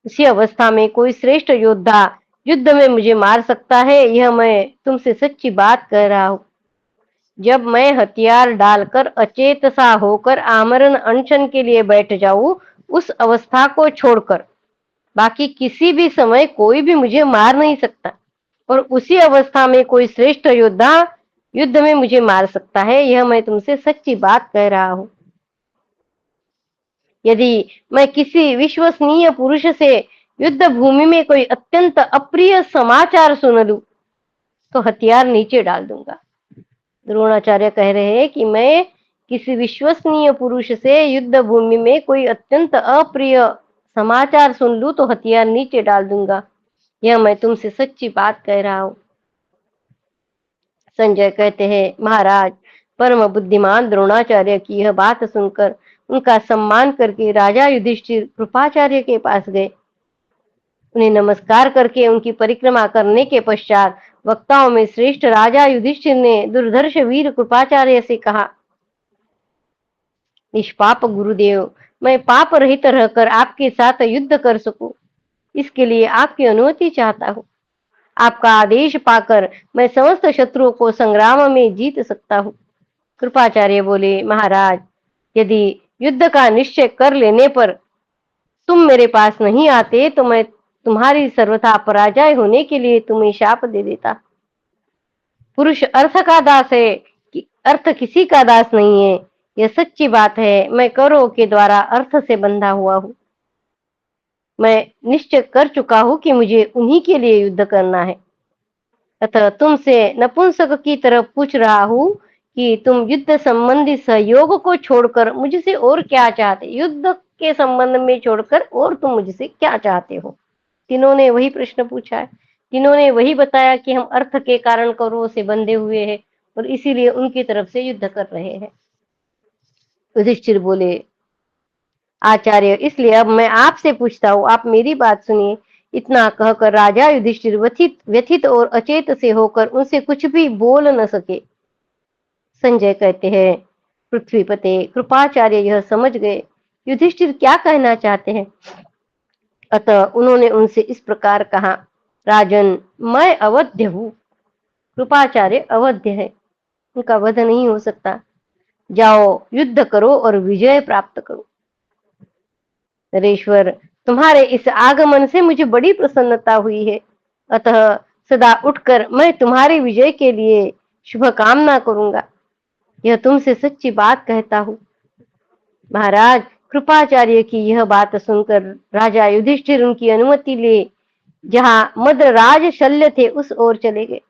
उसी अवस्था में कोई श्रेष्ठ योद्धा युद्ध में मुझे मार सकता है, यह मैं तुमसे सच्ची बात कह रहा हूं। जब मैं हथियार डालकर अचेत सा होकर आमरण अनशन के लिए बैठ जाऊं, उस अवस्था को छोड़कर बाकी किसी भी समय कोई भी मुझे मार नहीं सकता, और उसी अवस्था में कोई श्रेष्ठ योद्धा युद्ध में मुझे मार सकता है, यह मैं तुमसे सच्ची बात कह रहा हूं। यदि मैं किसी विश्वसनीय पुरुष से युद्ध भूमि में कोई अत्यंत अप्रिय समाचार सुन लूं, तो हथियार नीचे डाल दूंगा। द्रोणाचार्य कह रहे हैं कि मैं किसी विश्वसनीय पुरुष से युद्ध भूमि में कोई अत्यंत अप्रिय समाचार सुन लूं तो हथियार नीचे डाल दूंगा, यह मैं तुमसे सच्ची बात कह रहा हूं। संजय कहते हैं, महाराज, परम बुद्धिमान द्रोणाचार्य की यह बात सुनकर उनका सम्मान करके राजा युधिष्ठिर कृपाचार्य के पास गए। उन्हें नमस्कार करके उनकी परिक्रमा करने के पश्चात वक्ताओं में श्रेष्ठ राजा युधिष्ठिर ने दुर्धर्ष वीर कृपाचार्य से कहा, निष्पाप गुरुदेव, मैं पाप रहित रहकर आपके साथ युद्ध कर सकूं, इसके लिए आपकी अनुमति चाहता हूं। आपका आदेश पाकर मैं समस्त शत्रुओं को संग्राम में जीत सकता हूं। कृपाचार्य बोले, महाराज, यदि युद्ध का निश्चय कर लेने पर तुम मेरे पास नहीं आते तो मैं तुम्हारी सर्वथा पराजय होने के लिए तुम्हें शाप दे देता। पुरुष अर्थ का दास है कि अर्थ किसी का दास नहीं है, यह सच्ची बात है। मैं कौरवों के द्वारा अर्थ से बंधा हुआ हूं। मैं निश्चय कर चुका हूं कि मुझे उन्हीं के लिए युद्ध करना है। अतः तुमसे नपुंसक की तरफ पूछ रहा हूं कि तुम युद्ध संबंधी सहयोग को छोड़कर मुझसे और क्या चाहते, युद्ध के संबंध में छोड़कर और तुम मुझसे क्या चाहते हो। तीनों ने वही प्रश्न पूछा है। तीनों ने वही बताया कि हम अर्थ के कारण कौरवों से बंधे हुए हैं और इसीलिए उनकी तरफ से युद्ध कर रहे हैं। युधिष्ठिर बोले, आचार्य, इसलिए अब मैं आपसे पूछता हूँ, आप मेरी बात सुनिए। इतना कहकर राजा युधिष्ठिर व्यथित और अचेत से होकर उनसे कुछ भी बोल न सके। संजय कहते हैं, पृथ्वीपते, कृपाचार्य यह समझ गए युधिष्ठिर क्या कहना चाहते हैं। अतः उन्होंने उनसे इस प्रकार कहा, राजन, मैं अवध्य हूँ। कृपाचार्य अवध्य है, उनका वध नहीं हो सकता। जाओ, युद्ध करो और विजय प्राप्त करो। नरेश्वर, तुम्हारे इस आगमन से मुझे बड़ी प्रसन्नता हुई है, अतः सदा उठकर मैं तुम्हारी विजय के लिए शुभ कामना करूंगा। यह तुमसे सच्ची बात कहता हूँ। महाराज, कृपाचार्य की यह बात सुनकर राजा युधिष्ठिर उनकी अनुमति ले जहां मद्रराज शल्य थे उस ओर चले गए।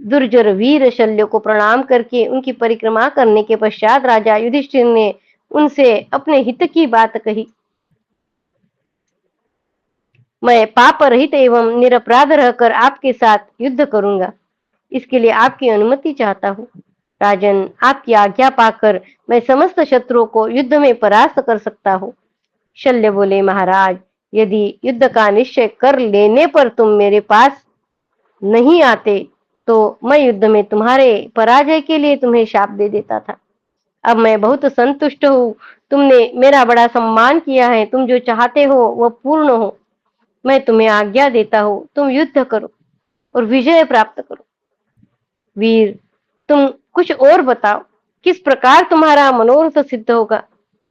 दुर्जर वीर शल्य को प्रणाम करके उनकी परिक्रमा करने के पश्चात राजा युधिष्ठिर ने उनसे अपने हित की बात कही। मैं पाप रहित एवं निरपराध रहकर आपके साथ युद्ध करूंगा, इसके लिए आपकी अनुमति चाहता हूँ। राजन, आपकी आज्ञा पाकर मैं समस्त शत्रुओं को युद्ध में परास्त कर सकता हूँ। शल्य बोले, महाराज, यदि युद्ध का निश्चय कर लेने पर तुम मेरे पास नहीं आते तो मैं युद्ध में तुम्हारे पराजय के लिए तुम्हें शाप दे देता था। अब मैं बहुत संतुष्ट हूँ। तुमने मेरा बड़ा सम्मान किया है। तुम जो चाहते हो वह पूर्ण हो। मैं तुम्हें आज्ञा देता हूँ, तुम युद्ध करो और विजय प्राप्त करो। वीर, तुम कुछ और बताओ, किस प्रकार तुम्हारा मनोरथ सिद्ध होगा,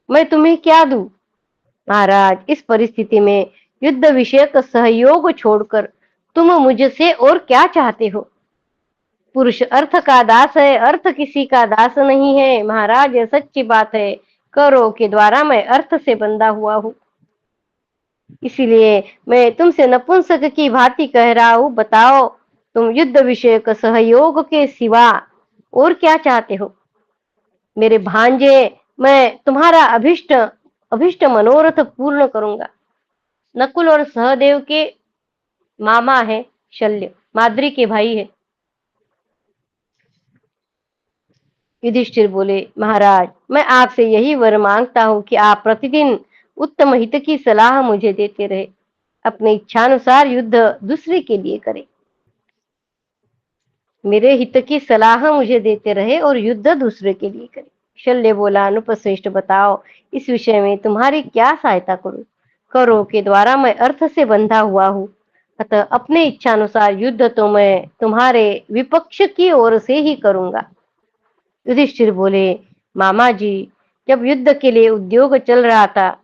मैं तुम्हें क्या दूं। महाराज, इस परिस्थिति में युद्ध विषयक सहयोग छोड़कर तुम मुझसे और क्या चाहते हो। पुरुष अर्थ का दास है, अर्थ किसी का दास नहीं है। महाराज, यह सच्ची बात है। करो के द्वारा मैं अर्थ से बंधा हुआ हूँ। इसीलिए मैं तुमसे नपुंसक की भांति कह रहा हूँ, बताओ तुम युद्ध विषयक सहयोग के सिवा और क्या चाहते हो? मेरे भांजे, मैं तुम्हारा अभिष्ट अभिष्ट मनोरथ पूर्ण करूंगा। नकुल और सहदेव के मामा है शल्य, माद्री के भाई है। युधिष्ठिर बोले, महाराज, मैं आपसे यही वर मांगता हूँ कि आप प्रतिदिन उत्तम हित की सलाह मुझे देते रहे, अपने इच्छानुसार युद्ध दूसरे के लिए करें। मेरे हित की सलाह मुझे देते रहे और युद्ध दूसरे के लिए करें। शल्य बोला, अनुपश्रेष्ठ, बताओ इस विषय में तुम्हारी क्या सहायता करूं? करो के द्वारा मैं अर्थ से बंधा हुआ हूँ, अतः अपने इच्छानुसार युद्ध तो मैं तुम्हारे विपक्ष की ओर से ही करूंगा। युधिष्ठिर बोले, मामा जी, जब युद्ध के लिए उद्योग चल रहा था,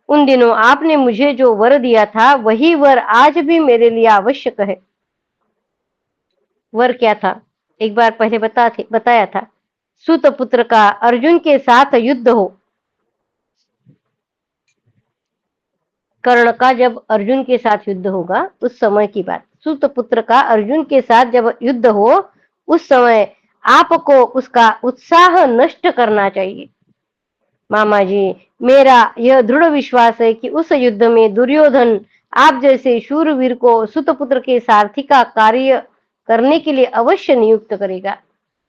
उन दिनों आपने मुझे जो वर दिया था वही वर आज भी मेरे लिए आवश्यक है। वर क्या था? एक बार पहले बताया था, सूत पुत्र का अर्जुन के साथ युद्ध हो। कर्ण का जब अर्जुन के साथ युद्ध होगा उस समय की बात, सूत पुत्र का अर्जुन के साथ जब युद्ध हो उस समय आपको उसका उत्साह नष्ट करना चाहिए। मामा जी, मेरा यह दृढ़ विश्वास है कि उस युद्ध में दुर्योधन आप जैसे शूरवीर को सुतपुत्र के सारथी का कार्य करने के लिए अवश्य नियुक्त करेगा।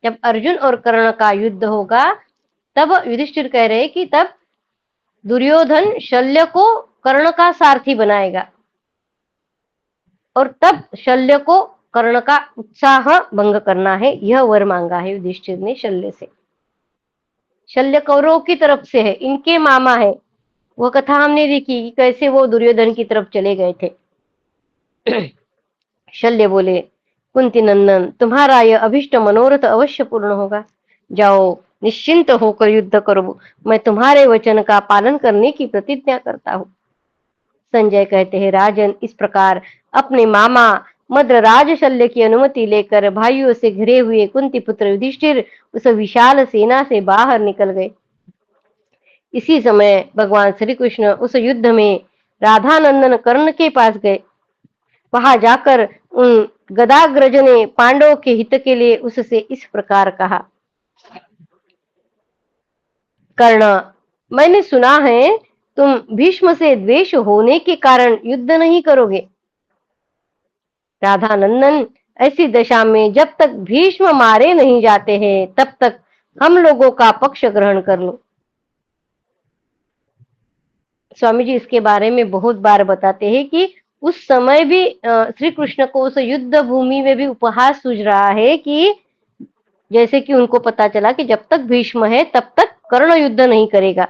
जब अर्जुन और कर्ण का युद्ध होगा तब युधिष्ठिर कह रहे कि तब दुर्योधन शल्य को कर्ण का सारथी बनाएगा और तब शल्य को कर्ण का उत्साह भंग करना है। यह वर मांगा है युधिष्ठिर ने शल्य से। शल्य कौरव की तरफ से है, इनके मामा है। वह कथा हमने देखी कि कैसे वो दुर्योधन की तरफ चले गए थे। शल्य बोले, कुंती नंदन, तुम्हारा यह अभिष्ट मनोरथ अवश्य पूर्ण होगा। जाओ, निश्चिंत होकर युद्ध करो, मैं तुम्हारे वचन का पालन करने की प्रतिज्ञा करता हूँ। संजय कहते हैं, राजन, इस प्रकार अपने मामा मद्रराज शल्य की अनुमति लेकर भाइयों से घिरे हुए कुंती पुत्र युधिष्ठिर उस विशाल सेना से बाहर निकल गए। इसी समय भगवान श्री कृष्ण उस युद्ध में राधानंदन कर्ण के पास गए। वहां जाकर उन गदाग्रज ने पांडवों के हित के लिए उससे इस प्रकार कहा, कर्ण, मैंने सुना है तुम भीष्म से द्वेष होने के कारण युद्ध नहीं करोगे। राधानंदन, ऐसी दशा में जब तक भीष्म मारे नहीं जाते हैं तब तक हम लोगों का पक्ष ग्रहण कर लो। स्वामी जी इसके बारे में बहुत बार बताते हैं कि उस समय भी श्री कृष्ण को उस युद्ध भूमि में भी उपहास सूझ रहा है कि जैसे कि उनको पता चला कि जब तक भीष्म है तब तक कर्ण युद्ध नहीं करेगा,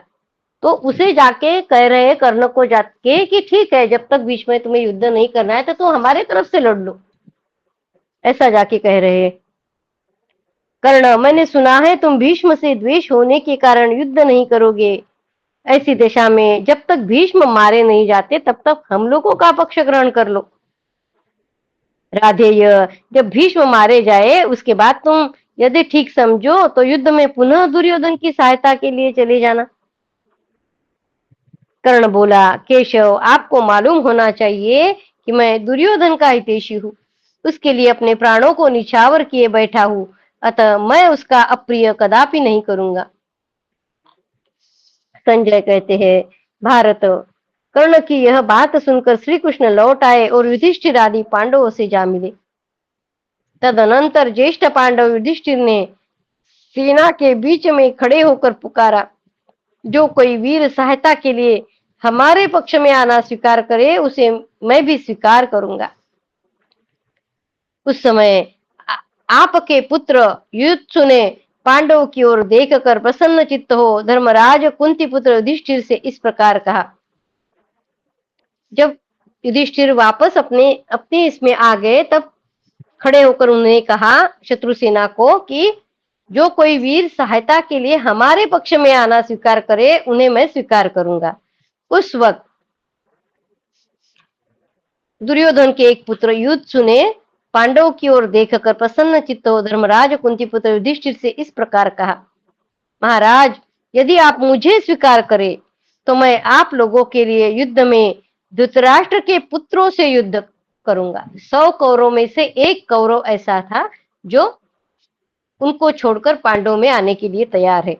तो उसे जाके कह रहे हैं कर्ण को जाके कि ठीक है, जब तक भीष्म है तुम्हें युद्ध नहीं करना है तो तुम हमारे तरफ से लड़ लो, ऐसा जाके कह रहे हैं। कर्ण, मैंने सुना है तुम भीष्म से द्वेष होने के कारण युद्ध नहीं करोगे। ऐसी दशा में जब तक भीष्म मारे नहीं जाते तब तक हम लोगों का पक्ष ग्रहण कर लो। राधेय, जब भीष्म मारे जाए उसके बाद तुम यदि ठीक समझो तो युद्ध में पुनः दुर्योधन की सहायता के लिए चले जाना। कर्ण बोला, केशव, आपको मालूम होना चाहिए कि मैं दुर्योधन का हितैषी हूँ, उसके लिए अपने प्राणों को निछावर किए बैठा हूँ, अतः मैं उसका अप्रिय कदापि नहीं करूंगा। संजय कहते हैं, भारत, कर्ण की यह बात सुनकर श्री कृष्ण लौट आए और युधिष्ठिर आदि पांडवों से जा मिले। तदनंतर ज्येष्ठ पांडव युधिष्ठिर ने सेना के बीच में खड़े होकर पुकारा, जो कोई वीर सहायता के लिए हमारे पक्ष में आना स्वीकार करे उसे मैं भी स्वीकार करूंगा। उस समय आपके पुत्र युत्सु ने पांडव की ओर देखकर प्रसन्न चित्त हो धर्मराज कुंती पुत्र युधिष्ठिर से इस प्रकार कहा। जब युधिष्ठिर वापस अपने अपने इसमें आ गए तब खड़े होकर उन्होंने कहा शत्रु सेना को कि जो कोई वीर सहायता के लिए हमारे पक्ष में आना स्वीकार करे उन्हें मैं स्वीकार करूंगा। उस वक्त दुर्योधन के एक पुत्र युत्सु ने पांडवों की ओर देखकर प्रसन्न चित्त हो धर्मराज कुंती पुत्र युधिष्ठिर से इस प्रकार कहा, महाराज, यदि आप मुझे स्वीकार करें तो मैं आप लोगों के लिए युद्ध में धृतराष्ट्र के पुत्रों से युद्ध करूंगा। 100 कौरवों में से एक कौरव ऐसा था जो उनको छोड़कर पांडवों में आने के लिए तैयार है।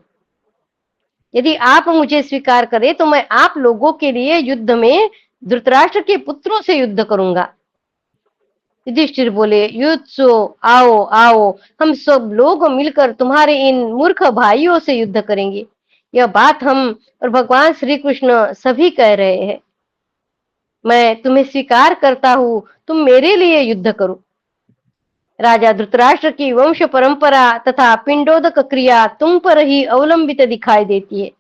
यदि आप मुझे स्वीकार करें तो मैं आप लोगों के लिए युद्ध में धृतराष्ट्र के पुत्रों से युद्ध करूंगा। युधिष्ठिर बोले, युत्सु, आओ आओ, हम सब लोग मिलकर तुम्हारे इन मूर्ख भाइयों से युद्ध करेंगे। यह बात हम और भगवान श्री कृष्ण सभी कह रहे हैं। मैं तुम्हें स्वीकार करता हूँ, तुम मेरे लिए युद्ध करो। राजा धृतराष्ट्र की वंश परंपरा तथा पिंडोदक क्रिया तुम पर ही अवलंबित दिखाई देती है।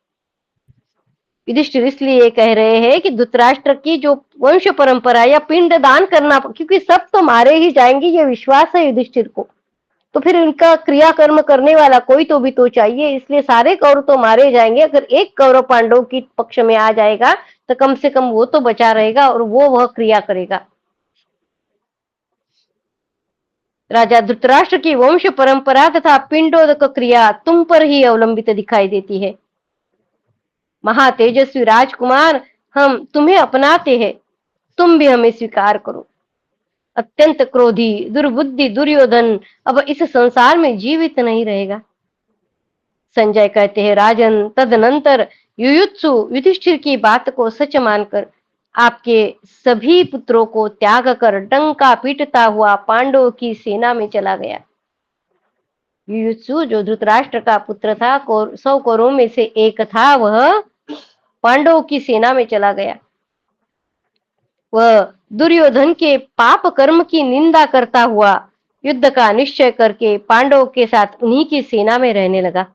युधिष्ठिर इसलिए कह रहे हैं कि धृतराष्ट्र की जो वंश परंपरा या पिंड दान करना, क्योंकि सब तो मारे ही जाएंगे, ये विश्वास है युधिष्ठिर को, तो फिर इनका क्रियाकर्म करने वाला कोई तो भी तो चाहिए, इसलिए सारे कौरव तो मारे जाएंगे। अगर एक कौरव पांडव की पक्ष में आ जाएगा तो कम से कम वो तो बचा रहेगा और वो वह क्रिया करेगा। राजा धृतराष्ट्र की वंश परंपरा तथा पिंडोदक क्रिया तुम पर ही अवलंबित दिखाई देती है। महातेजस्वी राजकुमार, हम तुम्हें अपनाते हैं, तुम भी हमें स्वीकार करो। अत्यंत क्रोधी दुर्बुद्धि दुर्योधन अब इस संसार में जीवित नहीं रहेगा। संजय कहते हैं, राजन, तदनंतर युयुत्सु युधिष्ठिर की बात को सच मानकर आपके सभी पुत्रों को त्याग कर डंका पीटता हुआ पांडवों की सेना में चला गया। युयुत्सु जो धृतराष्ट्र का पुत्र था, 100 कौरवों में से एक था, वह पांडवों की सेना में चला गया। वह दुर्योधन के पाप कर्म की निंदा करता हुआ युद्ध का निश्चय करके पांडवों के साथ उन्हीं की सेना में रहने लगा।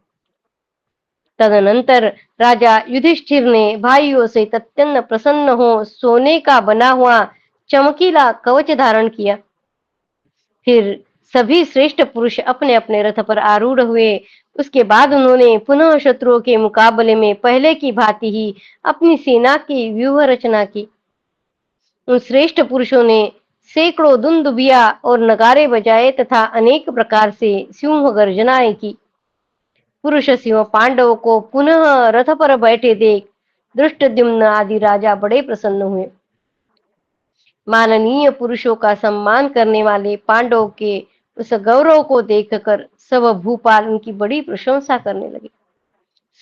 तदनंतर राजा युधिष्ठिर ने भाइयों से अत्यंत प्रसन्न हो सोने का बना हुआ चमकीला कवच धारण किया। फिर सभी श्रेष्ठ पुरुष अपने अपने रथ पर आरूढ़ हुए। उसके बाद उन्होंने पुनः शत्रुओं के मुकाबले में पहले की भांति ही अपनी सेना की व्यूह रचना की। उन श्रेष्ठ पुरुषों ने सैकड़ों दुंदुभिया और नगारे बजाए तथा अनेक प्रकार से सिंह गर्जनाएं की। पुरुष सिंह पांडवों को पुनः रथ पर बैठे देख धृष्टद्युम्न आदि राजा बड़े प्रसन्न हुए। माननीय पुरुषों का सम्मान करने वाले पांडवों के उस गौरव को देखकर सब भूपाल उनकी बड़ी प्रशंसा करने लगे।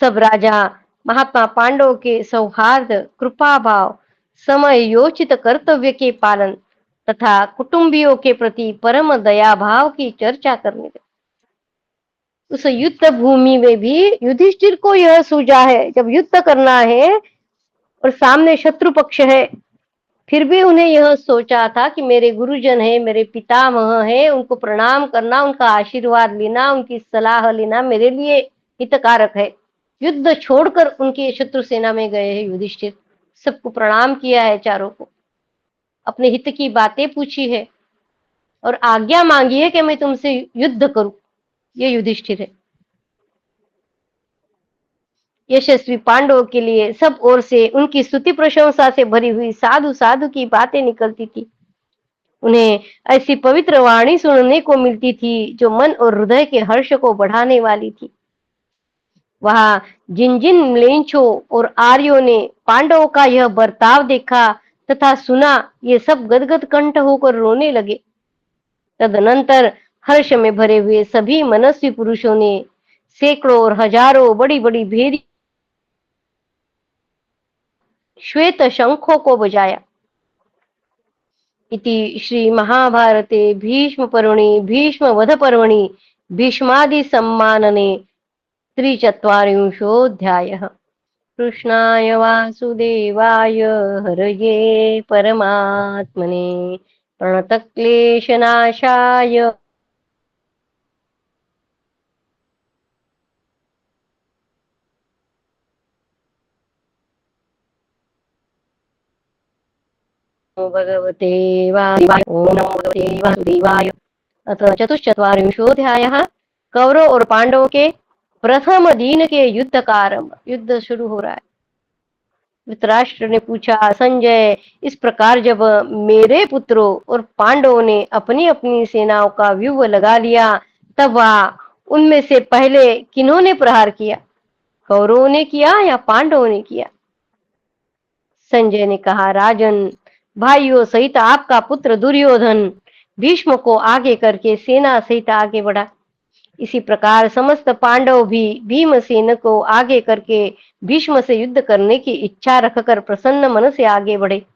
सब राजा महात्मा पांडवों के सौहार्द, कृपा भाव, समय योचित कर्तव्य के पालन तथा कुटुंबियों के प्रति परम दया भाव की चर्चा करने लगे। उस युद्ध भूमि में भी युधिष्ठिर को यह सूझा है, जब युद्ध करना है और सामने शत्रु पक्ष है, फिर भी उन्हें यह सोचा था कि मेरे गुरुजन है, मेरे पितामह है, उनको प्रणाम करना, उनका आशीर्वाद लेना, उनकी सलाह लेना मेरे लिए हितकारक है। युद्ध छोड़कर उनके शत्रु सेना में गए हैं युधिष्ठिर, सबको प्रणाम किया है, चारों को अपने हित की बातें पूछी है और आज्ञा मांगी है कि मैं तुमसे युद्ध करूं। ये युधिष्ठिर है। यशस्वी पांडवों के लिए सब ओर से उनकी स्तुति प्रशंसा से भरी हुई साधु साधु की बातें निकलती थी। उन्हें ऐसी पवित्र वाणी सुनने को मिलती थी जो मन और हृदय के हर्ष को बढ़ाने वाली थी। वहां जिन जिन म्लेच्छों और आर्यों ने पांडवों का यह बर्ताव देखा तथा सुना, ये सब गदगद कंठ होकर रोने लगे। तदनंतर हर्ष में भरे हुए सभी मनस्वी पुरुषों ने सैकड़ों और हजारों बड़ी बड़ी भेरी श्वेत शंखों को बजाया। इति श्री महाभारते भीष्म पर्वणि भीष्म वध पर्वणि भीष्मादि सम्मानने 43 कृष्णाय वासुदेवाय हरये परमात्मने प्रणतक्लेशनाशाय भगवते वासुदेवाय। ओम नमो भगवते वासुदेवाय। अथ 44 कौरव और पांडवों के प्रथम दिन के युद्ध का आरंभ। युद्ध शुरू हो रहा है। धृतराष्ट्र ने पूछा, संजय, इस प्रकार जब मेरे पुत्रों और पांडवों ने अपनी अपनी सेनाओं का व्यूह लगा लिया, तब वह उनमें से पहले किन्होंने प्रहार किया? कौरवों ने किया या पांडवों ने किया? संजय ने कहा, राजन, भाइयों सहित आपका पुत्र दुर्योधन भीष्म को आगे करके सेना सहित आगे बढ़ा। इसी प्रकार समस्त पांडव भी भीमसेन को आगे करके भीष्म से युद्ध करने की इच्छा रखकर प्रसन्न मन से आगे बढ़े।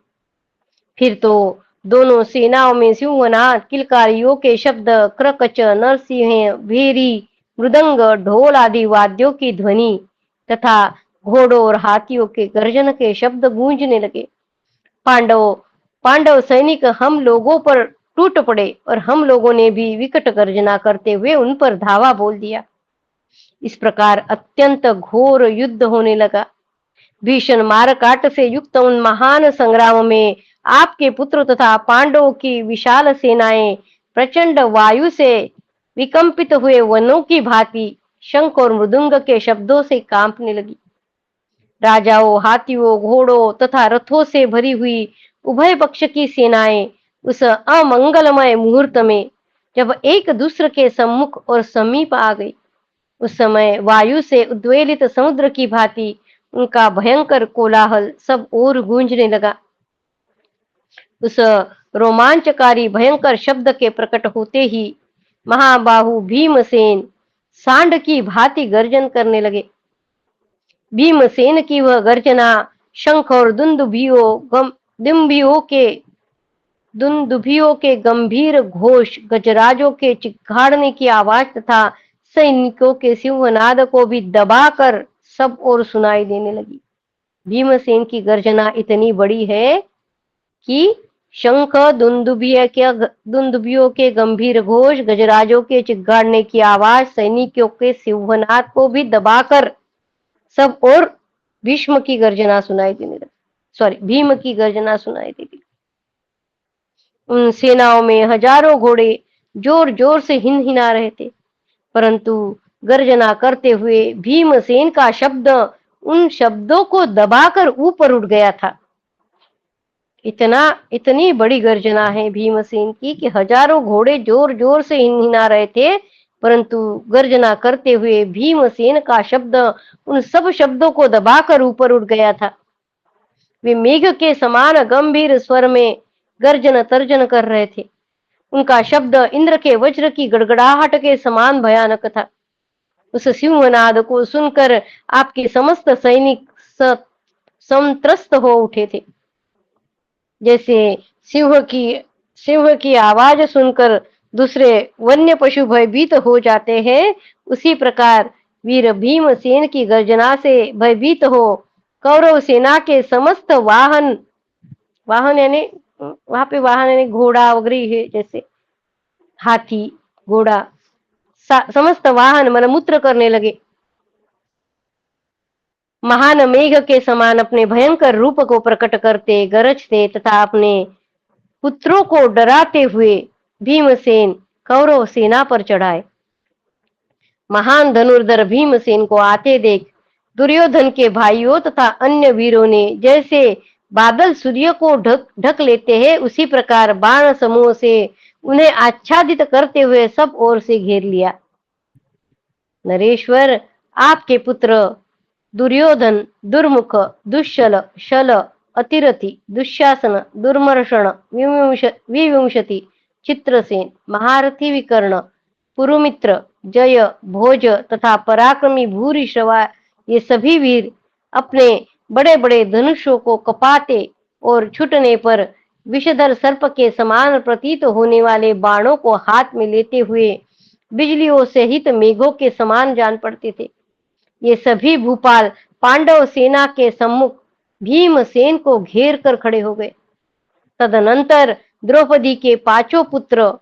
फिर तो दोनों सेनाओं में सिंहनाद, किलकारियों के शब्द, क्रकच, नरसिंह, भेरी, मृदंग, ढोल आदि वाद्यों की ध्वनि तथा घोड़ों और हाथियों के गर्जन के शब्द गूंजने लगे। पांडव पांडव सैनिक हम लोगों पर टूट पड़े और हम लोगों ने भी विकट गर्जना करते हुए उन पर धावा बोल दिया। इस प्रकार अत्यंत घोर युद्ध होने लगा। भीषण मारकाट से युक्त उन महान संग्राम में आपके पुत्र तथा पांडवों की विशाल सेनाएं प्रचंड वायु से विकंपित हुए वनों की भांति शंख और मृदुंग के शब्दों से कांपने लगी। राजाओं, हाथियों, घोड़ों तथा रथों से भरी हुई उभय पक्ष की सेनाएं उस अमंगलमय मुहूर्त में जब एक दूसरे के सम्मुख और समीप आ गई, उस समय वायु से उद्वेलित समुद्र की भांति उनका भयंकर कोलाहल सब ओर गूंजने लगा। उस रोमांचकारी भयंकर शब्द के प्रकट होते ही महाबाहु भीमसेन सांड की भांति गर्जन करने लगे। भीमसेन की वह गर्जना शंख और दुंदुभियों के गंभीर घोष, गजराजों के चिक्काड़ने की आवाज तथा सैनिकों के सिंहनाद को भी दबाकर सब ओर सुनाई देने लगी। भीमसेन की गर्जना इतनी बड़ी है कि शंख, दुंदुभियों के गंभीर घोष, गजराजों के चिक्काड़ने की आवाज, सैनिकों के सिंहनाद को भी दबाकर सब और भीष्म की गर्जना सुनाई देने लगी। भीम की गर्जना सुनाई देती। उन सेनाओं में हजारों घोड़े जोर जोर से हिनहिना रहे थे, परंतु गर्जना करते हुए भीमसेन का शब्द उन शब्दों को दबाकर ऊपर उठ गया था। इतनी बड़ी गर्जना है भीमसेन की कि हजारों घोड़े जोर जोर से हिनहिना रहे थे, परंतु गर्जना करते हुए भीमसेन का शब्द उन सब शब्दों को दबाकर ऊपर उठ गया था। वे मेघ के समान गंभीर स्वर में गर्जन तर्जन कर रहे थे। उनका शब्द इंद्र के वज्र की गड़गड़ाहट के समान भयानक था। उस सिंहनाद को सुनकर आपके समस्त सैनिक संत्रस्त हो उठे थे। जैसे सिंह की आवाज सुनकर दूसरे वन्य पशु भयभीत हो जाते हैं, उसी प्रकार वीर भीमसेन की गर्जना से भयभीत हो कौरव सेना के समस्त वाहन यानी वहां पे वाहन यानी घोड़ा वगैरह है, जैसे हाथी, घोड़ा, समस्त वाहन मलमूत्र करने लगे। महान मेघ के समान अपने भयंकर रूप को प्रकट करते, गरजते तथा अपने पुत्रों को डराते हुए भीमसेन कौरव सेना पर चढ़ाए। महान धनुर्धर भीमसेन को आते देख दुर्योधन के भाइयों तथा अन्य वीरों ने जैसे बादल सूर्य को ढक लेते हैं, उसी प्रकार बाण समूह से उन्हें आच्छादित करते हुए सब ओर से घेर लिया। नरेश्वर, आपके पुत्र दुर्योधन, दुर्मुख, दुश्शल, शल, अतिरथी, दुशासन, दुर्मर्षण, विविंशति, चित्रसेन, महारथी विकर्ण, पुरुमित्र, जय, भोज तथा पराक्रमी भूरिश्रवा, ये सभी वीर अपने बड़े बड़े धनुषों को कपाते और छूटने पर विषधर सर्प के समान प्रतीत होने वाले बाणों को हाथ में लेते हुए बिजलियों सहित मेघों के समान जान पड़ते थे। ये सभी भूपाल पांडव सेना के सम्मुख भीमसेन को घेर कर खड़े हो गए। तदनंतर द्रौपदी के पांचों पुत्र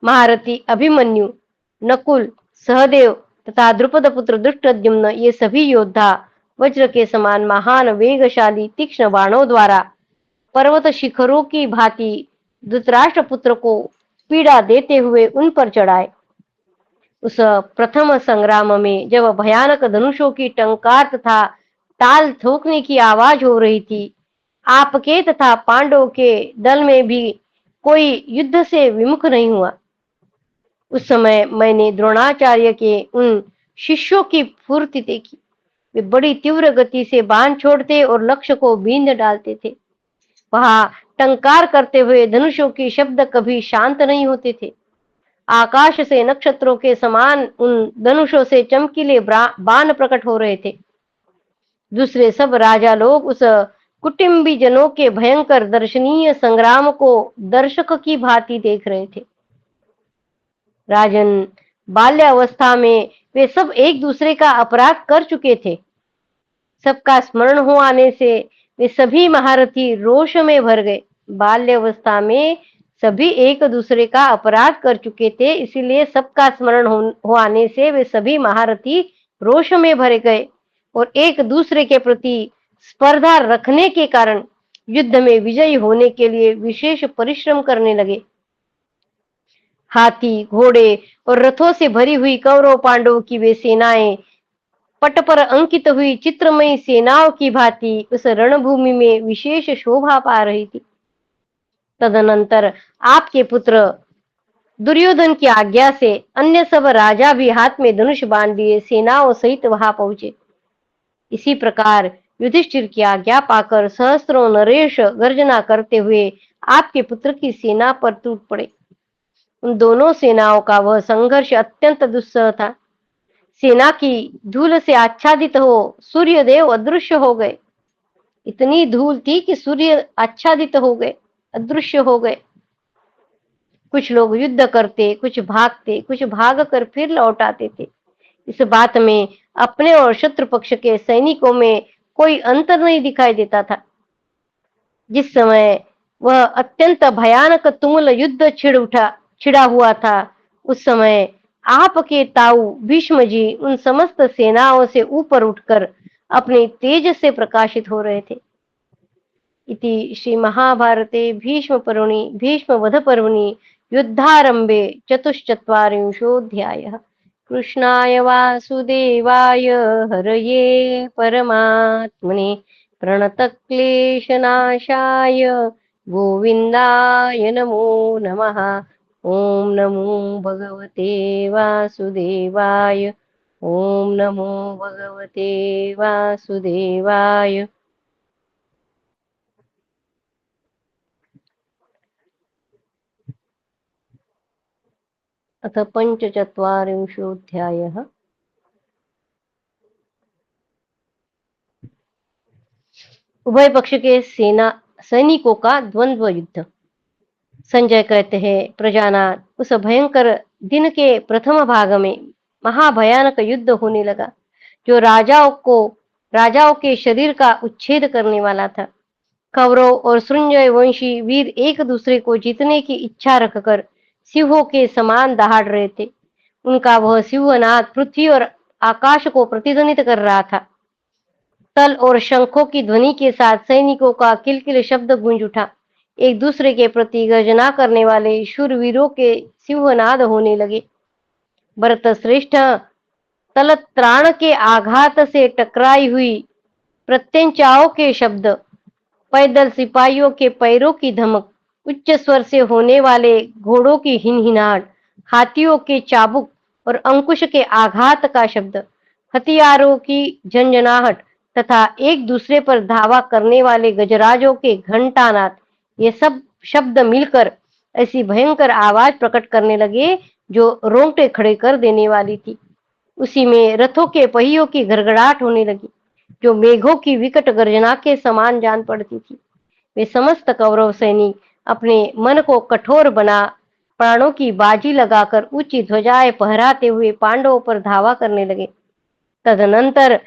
महारथी अभिमन्यु, नकुल, सहदेव तथा द्रुपद पुत्र धृष्टद्युम्न, ये सभी योद्धा वज्र के समान महान वेगशाली तीक्ष्ण बाणों द्वारा पर्वत शिखरों की भांति धृतराष्ट्र पुत्र को पीड़ा देते हुए उन पर चढ़ाए। उस प्रथम संग्राम में जब भयानक धनुषों की टंकार तथा ताल ठोकने की आवाज हो रही थी, आपके तथा पांडवों के दल में भी कोई युद्ध से विमुख नहीं हुआ। उस समय मैंने द्रोणाचार्य के उन शिष्यों की फुर्ती देखी। वे बड़ी तीव्र गति से बाण छोड़ते और लक्ष्य को बींध डालते थे। वहां टंकार करते हुए धनुषों के शब्द कभी शांत नहीं होते थे। आकाश से नक्षत्रों के समान उन धनुषों से चमकीले बाण प्रकट हो रहे थे। दूसरे सब राजा लोग उस कुटुंबी जनों के भयंकर दर्शनीय संग्राम को दर्शक की भांति देख रहे थे। राजन, बाल्यावस्था में वे सब एक दूसरे का अपराध कर चुके थे। सबका स्मरण हो आने से वे सभी महारथी रोष में भर गए। बाल्यावस्था में सभी एक दूसरे का अपराध कर चुके थे, इसीलिए सबका स्मरण हो आने से वे सभी महारथी रोष में भर गए और एक दूसरे के प्रति स्पर्धा रखने के कारण युद्ध में विजयी होने के लिए विशेष परिश्रम करने लगे। हाथी, घोड़े और रथों से भरी हुई कौरव पांडवों की वे सेनाएं पट पर अंकित हुई चित्रमयी सेनाओं की भांति उस रणभूमि में विशेष शोभा पा रही थी। तदनंतर आपके पुत्र दुर्योधन की आज्ञा से अन्य सब राजा भी हाथ में धनुष बांध लिए सेनाओं सहित वहां पहुंचे। इसी प्रकार युधिष्ठिर की आज्ञा पाकर सहस्त्रों नरेश गर्जना करते हुए आपके पुत्र की सेना पर टूट पड़े। उन दोनों सेनाओं का वह संघर्ष अत्यंत दुस्सह था। सेना की धूल से आच्छादित हो सूर्यदेव अदृश्य हो गए। इतनी धूल थी कि सूर्य आच्छादित हो गए, अदृश्य हो गए। कुछ लोग युद्ध करते, कुछ भागते, कुछ भाग कर फिर लौट आते थे। इस बात में अपने और शत्रु पक्ष के सैनिकों में कोई अंतर नहीं दिखाई देता था। जिस समय वह अत्यंत भयानक तुमुल युद्ध छिड़ा हुआ था, उस समय आपके ताऊ भीष्म जी उन समस्त सेनाओं से ऊपर उठकर अपने तेज से प्रकाशित हो रहे थे। इति श्री महाभारते भीष्मपर्वणि भीष्मवध पर्वणि युद्धारंभे चतुश्चत्वारिंशोऽध्यायः। कृष्णाय वासुदेवाय हरये परमात्मने प्रणतक्लेशनाशाय गोविन्दाय नमो नमः। ओम नमो भगवते वासुदेवाय। ओम नमो भगवते वासुदेवाय। अथ पंचचत्वारिंशोऽध्यायः। उभय पक्ष के सैनिकों का द्वंद्व युद्ध। संजय कहते हैं, प्रजानाथ, उस भयंकर दिन के प्रथम भाग में महाभयानक युद्ध होने लगा, जो राजाओं के शरीर का उच्छेद करने वाला था। कौरव और संजय वंशी वीर एक दूसरे को जीतने की इच्छा रखकर सिंहों के समान दहाड़ रहे थे। उनका वह सिंहनाद पृथ्वी और आकाश को प्रतिध्वनित कर रहा था। तल और शंखों की ध्वनि के साथ सैनिकों का किलकिल शब्द गूंज उठा। एक दूसरे के प्रति गर्जना करने वाले शूरवीरों के सिंहनाद होने लगे। भरत श्रेष्ठ तलत्राण के आघात से टकराई हुई प्रत्यंचाओं के शब्द, पैदल सिपाहियों के पैरों की धमक, उच्च स्वर से होने वाले घोड़ों की हिनहिनाहट, हाथियों के चाबुक और अंकुश के आघात का शब्द, हथियारों की झंझनाहट तथा एक दूसरे पर धावा करने वाले गजराजों के घंटानाद, ये सब शब्द मिलकर ऐसी भयंकर आवाज प्रकट करने लगे जो रोंगटे खड़े कर देने वाली थी। उसी में रथों के पहियों की घड़घड़ाहट होने लगी, जो मेघों की विकट गर्जना के समान जान पड़ती थी। वे समस्त कौरव सैनिक अपने मन को कठोर बना प्राणों की बाजी लगाकर ऊंची ध्वजाएं फहराते हुए पांडवों पर धावा करने लगे। तदनंतर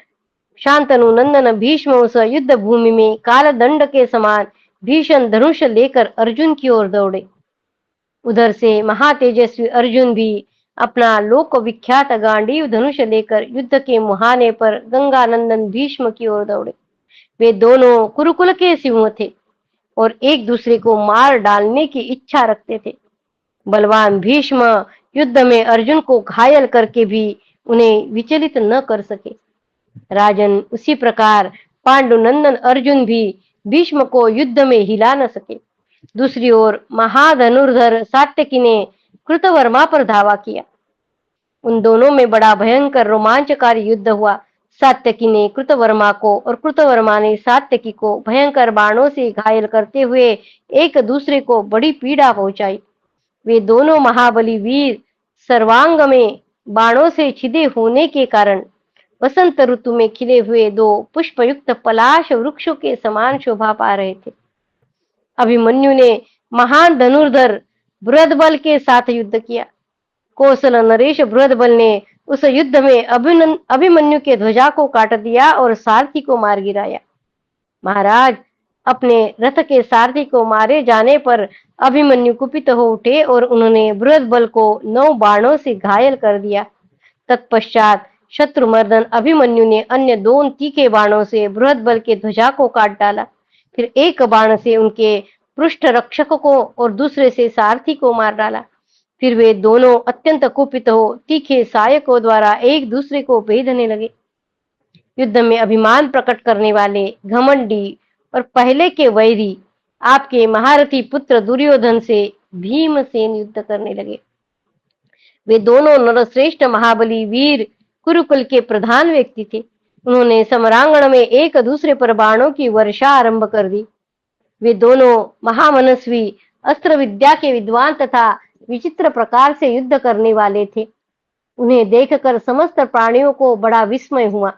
शांतनु नंदन भीष्म उस युद्ध भूमि में कालदंड के समान भीषण धनुष लेकर अर्जुन की ओर दौड़े। उधर से महातेजस्वी अर्जुन भी अपना लोक विख्यात गांडीव धनुष लेकर युद्ध के मुहाने पर गंगानंदन भीष्म की ओर दौड़े। वे दोनों कुरुकुल के सिंह थे और एक दूसरे को मार डालने की इच्छा रखते थे। बलवान भीष्म युद्ध में अर्जुन को घायल करके भी उन्हें विचलित न कर सके। राजन, उसी प्रकार पांडुनंदन अर्जुन भी भीष्म को युद्ध में हिला न सके। दूसरी ओर महाधनुर्धर सात्यकी ने कृतवर्मा पर धावा किया। उन दोनों में बड़ा भयंकर रोमांचकारी युद्ध हुआ। सात्यकी ने कृतवर्मा को और कृतवर्मा ने सात्यकी को भयंकर बाणों से घायल करते हुए एक दूसरे को बड़ी पीड़ा पहुंचाई। वे दोनों महाबली वीर सर्वांग में बाणों से छिदे होने के कारण वसंत ऋतु में खिले हुए दो पुष्पयुक्त पलाश वृक्षों के समान शोभा पा रहे थे। अभिमन्यु ने महान धनुर्धर बृहदबल के साथ युद्ध किया। कौशल नरेश बृहदबल ने उस युद्ध में अभिमन्यु के ध्वजा को काट दिया और सारथी को मार गिराया। महाराज, अपने रथ के सारथी को मारे जाने पर अभिमन्यु कुपित हो उठे और उन्होंने बृहदबल को 9 बाणों से घायल कर दिया। तत्पश्चात शत्रुमर्दन अभिमन्यु ने अन्य 2 तीखे बाणों से बृहदबल के ध्वजा को काट डाला। फिर एक बाण से उनके पृष्ठ रक्षक को और दूसरे से सारथी को मार डाला। फिर वे दोनों अत्यंत कुपित हो तीखे सहायकों द्वारा एक दूसरे को भेदने लगे। युद्ध में अभिमान प्रकट करने वाले घमंडी और पहले के वैरी आपके महारथी पुत्र दुर्योधन से भीमसेन युद्ध करने लगे। वे दोनों नरश्रेष्ठ महाबली वीर कुरुकुल के प्रधान व्यक्ति थे। उन्होंने समरांगण में एक दूसरे पर बाणों की वर्षा आरंभ कर दी। वे दोनों महामनस्वी, अस्त्र विद्या के विद्वान तथा विचित्र प्रकार से युद्ध करने वाले थे। उन्हें देखकर समस्त प्राणियों को बड़ा विस्मय हुआ।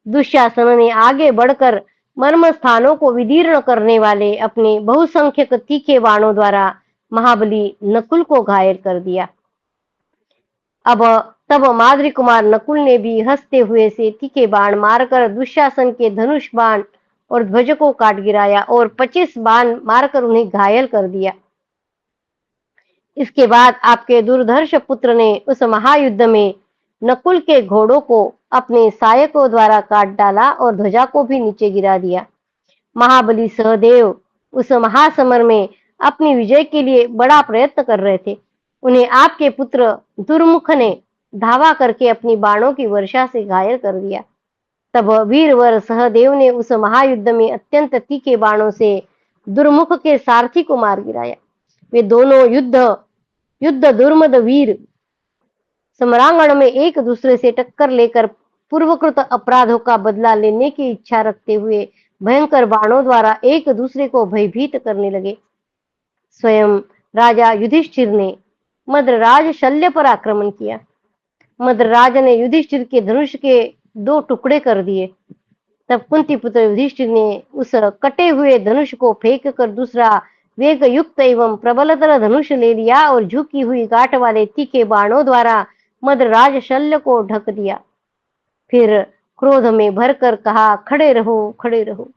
दुशासन ने आगे बढ़कर मर्म स्थानों को विदीर्ण करने वाले अपने बहुसंख्यक तीखे बाणों द्वारा महाबली नकुल को घायल कर दिया। अब तब माद्री कुमार नकुल ने भी हंसते हुए से तीखे बाण मारकर दुशासन के धनुष बाण और ध्वज को काट गिराया और 25 बाण मारकर उन्हें घायल कर दिया। इसके बाद आपके दुर्धर्ष पुत्र ने उस महायुद्ध में नकुल के घोड़ों को अपने सहायकों द्वारा काट डाला और ध्वजा को भी नीचे गिरा दिया। महाबली सहदेव उस महासमर में अपनी विजय के लिए बड़ा प्रयत्न कर रहे थे। उन्हें आपके पुत्र दुर्मुख ने धावा करके अपनी बाणों की वर्षा से घायल कर दिया। तब वीरवर सहदेव ने उस महायुद्ध में अत्यंत तीखे बाणों से दुर्मुख के सारथी को मार गिराया। वे दोनों युद्ध दुर्मद वीर समरांगण में एक दूसरे से टक्कर लेकर पूर्वकृत अपराधों का बदला लेने की इच्छा रखते हुए भयंकर बाणों द्वारा एक दूसरे को भयभीत करने लगे। स्वयं राजा युधिष्ठिर ने मद्रराज शल्य पर आक्रमण किया। मद्रराज ने युधिष्ठिर के धनुष के 2 टुकड़े कर दिए। तब कुंती पुत्र युधिष्ठिर ने उस कटे हुए धनुष को फेंक कर दूसरा वेग युक्त एवं प्रबलतर धनुष ले लिया और झुकी हुई गांठ वाले तीखे बाणों द्वारा मद्रराज शल्य को ढक दिया। फिर क्रोध में भरकर कहा, खड़े रहो, खड़े रहो।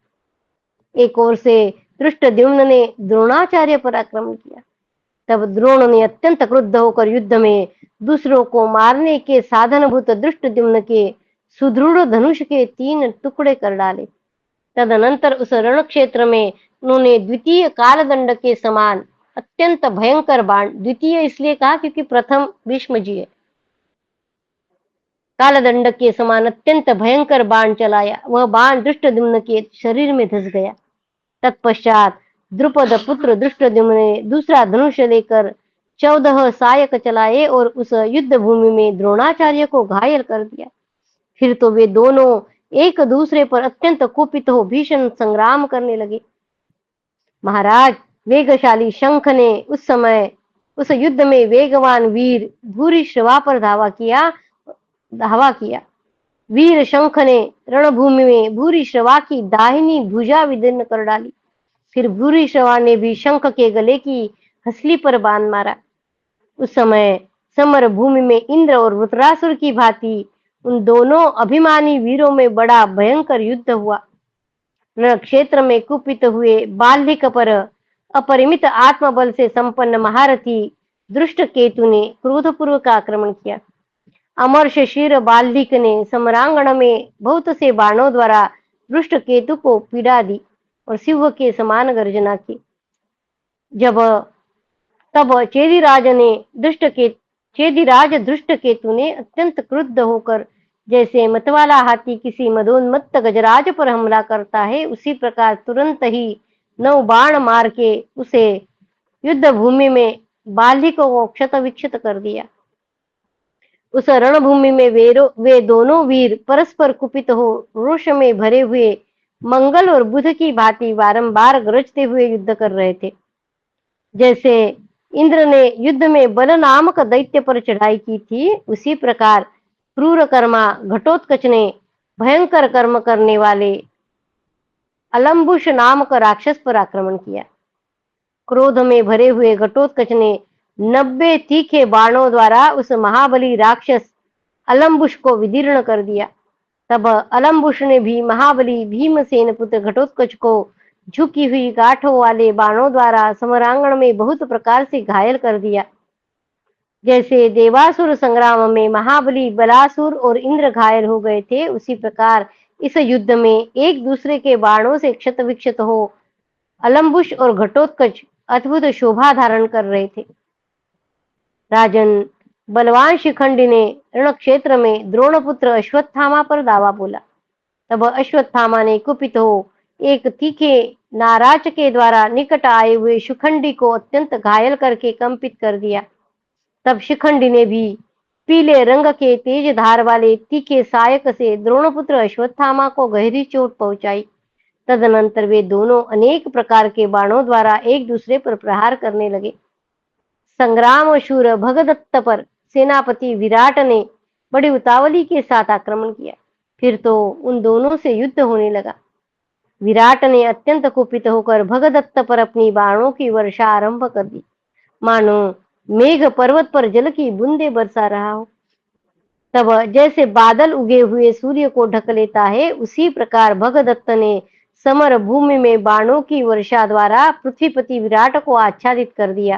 एक ओर से धृष्टद्युम्न ने द्रोणाचार्य पर आक्रमण किया। तब द्रोण ने अत्यंत क्रुद्ध होकर युद्ध में दूसरों को मारने के साधनभूत धृष्टद्युम्न के सुदृढ़ धनुष के 3 टुकड़े कर डाले। तदनंतर उस रण क्षेत्र में उन्होंने द्वितीय कालदंड के समान अत्यंत भयंकर बाण, द्वितीय इसलिए कहा क्योंकि प्रथम भीष्म जी है, कालदंड के समान अत्यंत भयंकर बाण चलाया। वह बाण धृष्टद्युम्न के शरीर में धंस गया। तत्पश्चात द्रुपद पुत्र धृष्टद्युम्न ने दूसरा धनुष लेकर 14 सायक चलाए और उस युद्ध भूमि में द्रोणाचार्य को घायल कर दिया। फिर तो वे दोनों एक दूसरे पर अत्यंत कुपित हो भीषण संग्राम करने लगे। महाराज, वेगशाली शंख ने उस समय उस युद्ध में वेगवान वीर भूरिश्रवा पर धावा किया। वीर शंख ने रणभूमि में भूरिश्रवा की दाहिनी भुजा विदीर्ण कर डाली। फिर भूरिश्रवा ने भी शंख के गले की हसली पर बाण मारा। उस समय समर भूमि में इंद्र और वृत्रासुर की भांति उन दोनों अभिमानी वीरों में बड़ा भयंकर युद्ध हुआ। रण क्षेत्र में कुपित हुए बाल्हिक पर अपरिमित आत्मबल से संपन्न महारथी दृष्टकेतु ने क्रोधपूर्वक आक्रमण किया। अमर्ष शीर बाल्हिक ने समरांगण में बहुत से बाणों द्वारा दृष्टकेतु को पीड़ा दी और सिंह के समान गर्जना की। तब चेदिराज दृष्टकेतु ने अत्यंत क्रुद्ध होकर जैसे मतवाला हाथी किसी मदोन्मत्त गजराज पर हमला करता है, उसी प्रकार तुरंत ही 9 बाण मार के उसे युद्ध भूमि में बाल्हिक को क्षत विक्षत कर दिया। उस रणभूमि में वे दोनों वीर परस्पर कुपित हो रोष में भरे हुए मंगल और बुध की भांति बारंबार गरजते हुए युद्ध कर रहे थे। जैसे इंद्र ने युद्ध में बल नामक दैत्य पर चढ़ाई की थी, उसी प्रकार क्रूर कर्मा घटोत्कच ने भयंकर कर्म करने वाले अलम्बुश नामक राक्षस पर आक्रमण किया। क्रोध में भरे हुए घटोत्कच ने 90 तीखे बाणों द्वारा उस महाबली राक्षस अलम्बुश को विदीर्ण कर दिया। तब अलम्बुश ने भी महाबली भीमसेन पुत्र घटोत्कच को झुकी हुई गांठों वाले बाणों द्वारा समरांगण में बहुत प्रकार से घायल कर दिया। जैसे देवासुर संग्राम में महाबली बलासुर और इंद्र घायल हो गए थे, उसी प्रकार इस युद्ध में एक दूसरे के बाणों से क्षत विक्षत हो अलम्बुश और घटोत्कच अद्भुत शोभा धारण कर रहे थे। राजन, बलवान शिखंडी ने रण क्षेत्र में द्रोणपुत्र अश्वत्थामा पर दावा बोला। तब अश्वत्थामा ने कुपित हो एक तीखे नाराज के द्वारा निकट आए हुए शिखंडी को अत्यंत घायल करके कंपित कर दिया। तब शिखंडी ने भी पीले रंग के तेज धार वाले तीखे सायक से द्रोणपुत्र अश्वत्थामा को गहरी चोट पहुंचाई। तदनंतर वे दोनों अनेक प्रकार के बाणों द्वारा एक दूसरे पर प्रहार करने लगे। संग्राम शूर भगदत्त पर सेनापति विराट ने बड़ी उतावली के साथ आक्रमण किया। फिर तो उन दोनों से युद्ध होने लगा। विराट ने अत्यंत कुपित होकर भगदत्त पर अपनी बाणों की वर्षा आरंभ कर दी, मानो मेघ पर्वत पर जल की बूंदे बरसा रहा हो। तब जैसे बादल उगे हुए सूर्य को ढक लेता है, उसी प्रकार भगदत्त ने समर भूमि में बाणों की वर्षा द्वारा पृथ्वीपति विराट को आच्छादित कर दिया।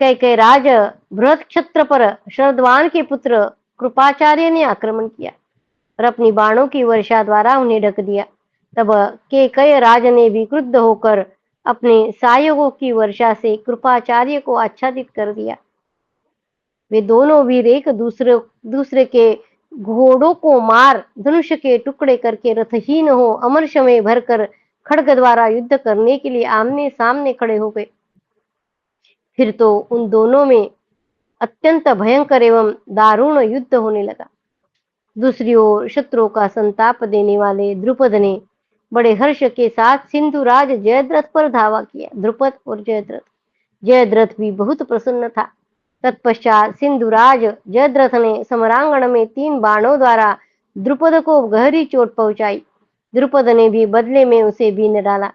कैकेयी बृहत क्षत्र पर शरद्वान के पुत्र कृपाचार्य ने आक्रमण किया और अपनी बाणों की वर्षा द्वारा उन्हें ढक दिया। तब कैकेयी राज ने भी क्रुद्ध होकर अपने सायोगों की वर्षा से कृपाचार्य को आच्छादित कर दिया। वे दोनों वीर एक दूसरे के घोड़ों को मार धनुष के टुकड़े करके रथहीन हो अमरश में भरकर खड्ग द्वारा युद्ध करने के लिए आमने सामने खड़े हो गए। फिर तो उन दोनों में अत्यंत भयंकर एवं दारुण युद्ध होने लगा। दूसरी ओर शत्रुओं का संताप देने वाले द्रुपद ने बड़े हर्ष के साथ सिंधुराज जयद्रथ पर धावा किया। द्रुपद और जयद्रथ भी बहुत प्रसन्न था। तत्पश्चात सिंधुराज जयद्रथ ने समरांगण में 3 बाणों द्वारा द्रुपद को गहरी चोट पहुंचाई। द्रुपद ने भी बदले में उसे बीन डाला।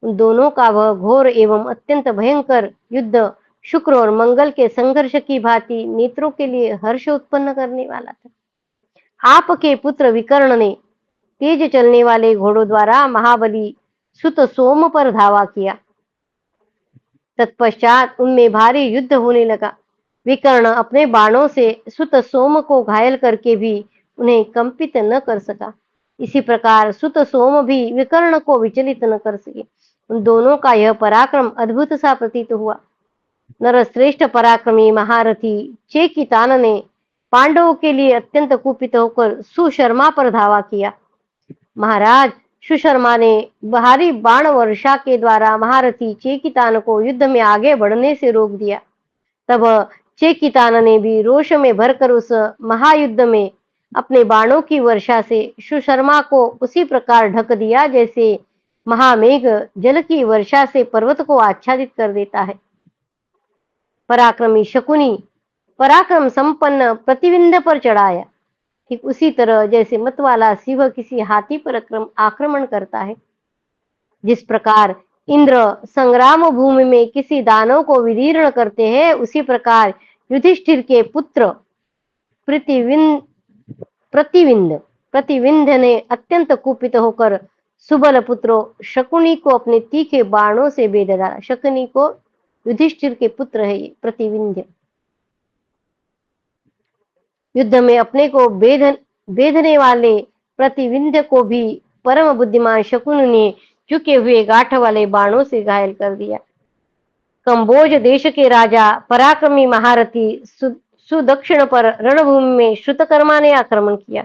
उन दोनों का वह घोर एवं अत्यंत भयंकर युद्ध शुक्र और मंगल के संघर्ष की भांति नेत्रों के लिए हर्ष उत्पन्न करने वाला था। आपके पुत्र विकर्ण ने तेज चलने वाले घोड़ों द्वारा महाबली सुत सोम पर धावा किया। तत्पश्चात उनमें भारी युद्ध होने लगा। विकर्ण अपने बाणों से सुत सोम को घायल करके भी उन्हें कंपित न कर सका। इसी प्रकार सुत सोम भी विकर्ण को विचलित न कर सके। उन दोनों का यह पराक्रम अद्भुत सा प्रतीत हुआ। नरश्रेष्ठ पराक्रमी महारथी चेकितान ने पांडवों के लिए अत्यंत कुपित होकर सुशर्मा पर धावा किया। महाराज, सुशर्मा ने भारी बाण वर्षा के द्वारा महारथी चेकितान को युद्ध में आगे बढ़ने से रोक दिया। तब चेकितान ने भी रोष में भरकर उस महायुद्ध में अपने बाणों की वर्षा से सुशर्मा को उसी प्रकार ढक दिया जैसे महामेघ जल की वर्षा से पर्वत को आच्छादित कर देता है। पराक्रमी शकुनी पराक्रम संपन्न प्रतिविंध्य पर चढ़ाया। ठीक उसी तरह जैसे मतवाला सिंह किसी हाथी पर आक्रमण करता है। जिस प्रकार इंद्र संग्राम भूमि में किसी दानव को विदीर्ण करते हैं, उसी प्रकार युधिष्ठिर के पुत्र प्रतिविंध्य ने अत्यंत कुपित होकर सुबल पुत्र शकुनी को अपने तीखे बाणों से बेध डाला। शकुनी को युधिष्ठिर के पुत्र है ये प्रतिविंध्य। युद्ध में अपने को बेधने वाले प्रतिविंध्य को भी परम बुद्धिमान शकुन ने झुके हुए गांठ वाले बाणों से घायल कर दिया। कंबोज देश के राजा पराक्रमी महारथी सुदक्षिण पर रणभूमि में श्रुतकर्मा ने आक्रमण किया।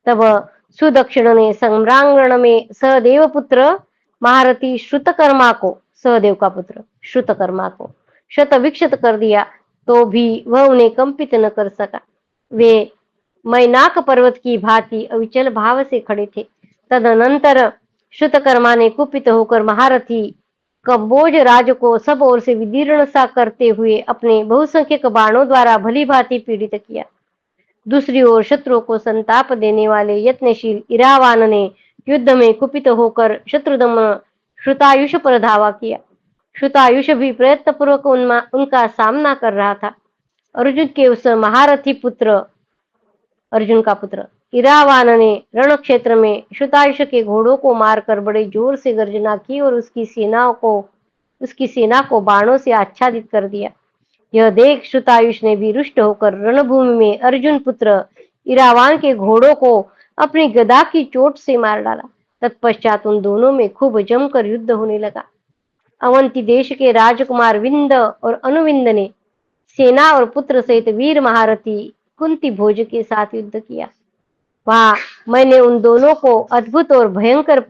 तब सुदक्षिण ने सम्रांगण में सहदेव पुत्र महारथी श्रुतकर्मा को, सहदेव का पुत्र श्रुतकर्मा को शत विक्षत कर दिया, तो भी वह उन्हें कंपित न कर सका। वे मैनाक पर्वत की भांति अविचल भाव से खड़े थे। तदनंतर श्रुतकर्मा ने कुपित होकर महारथी कम्बोज राज को सब ओर से विदीर्ण सा करते हुए अपने बहुसंख्यक बाणों द्वारा भली भांति पीड़ित किया। दूसरी ओर शत्रुओं को संताप देने वाले यत्नशील इरावान ने युद्ध में कुपित होकर शत्रुदमन श्रुतायुष पर धावा किया। श्रुतायुष भी प्रयत्न पूर्वक उनका सामना कर रहा था। अर्जुन के उस महारथी पुत्र, अर्जुन का पुत्र इरावान ने रण क्षेत्र में श्रुतायुष के घोड़ों को मारकर बड़े जोर से गर्जना की और उसकी सेना को बाणों से आच्छादित कर दिया। यह देख श्रुतायुष ने भी रुष्ट होकर रणभूमि में अर्जुन पुत्र इरावान के घोड़ों को अपनी गदा की चोट से मार डाला। तत्पश्चात उन दोनों में खूब जमकर युद्ध होने लगा। अवंती देश के राजकुमार विंद और अनुविंद ने सेना और पुत्र सहित वीर महारथी कुंती भोज के साथ युद्ध किया। वहां मैंने उन दोनों को अद्भुत और भयंकर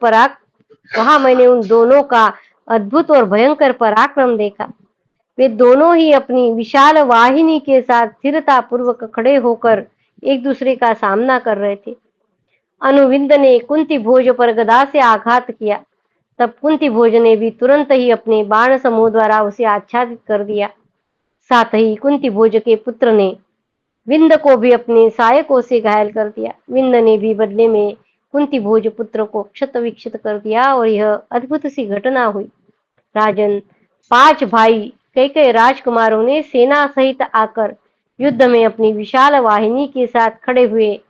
पराक्रम देखा। वे दोनों ही अपनी विशाल वाहिनी के साथ स्थिरता पूर्वक खड़े होकर एक दूसरे का सामना कर रहे थे। अनुविंद ने कुंती भोज पर गदा से आघात किया। तब कुंती भोज ने भी तुरंत ही अपने बाण समूह द्वारा उसे आच्छादित कर दिया। साथ ही कुंती भोज के पुत्र ने विंद को भी अपने सहायकों से घायल कर दिया। विंद ने भी बदले में कुंती भोज पुत्र को क्षत विक्षत कर दिया और यह अद्भुत सी घटना हुई। राजन, 5 भाई कई कई राजकुमारों ने सेना सहित आकर युद्ध में अपनी विशाल वाहिनी के साथ खड़े हुए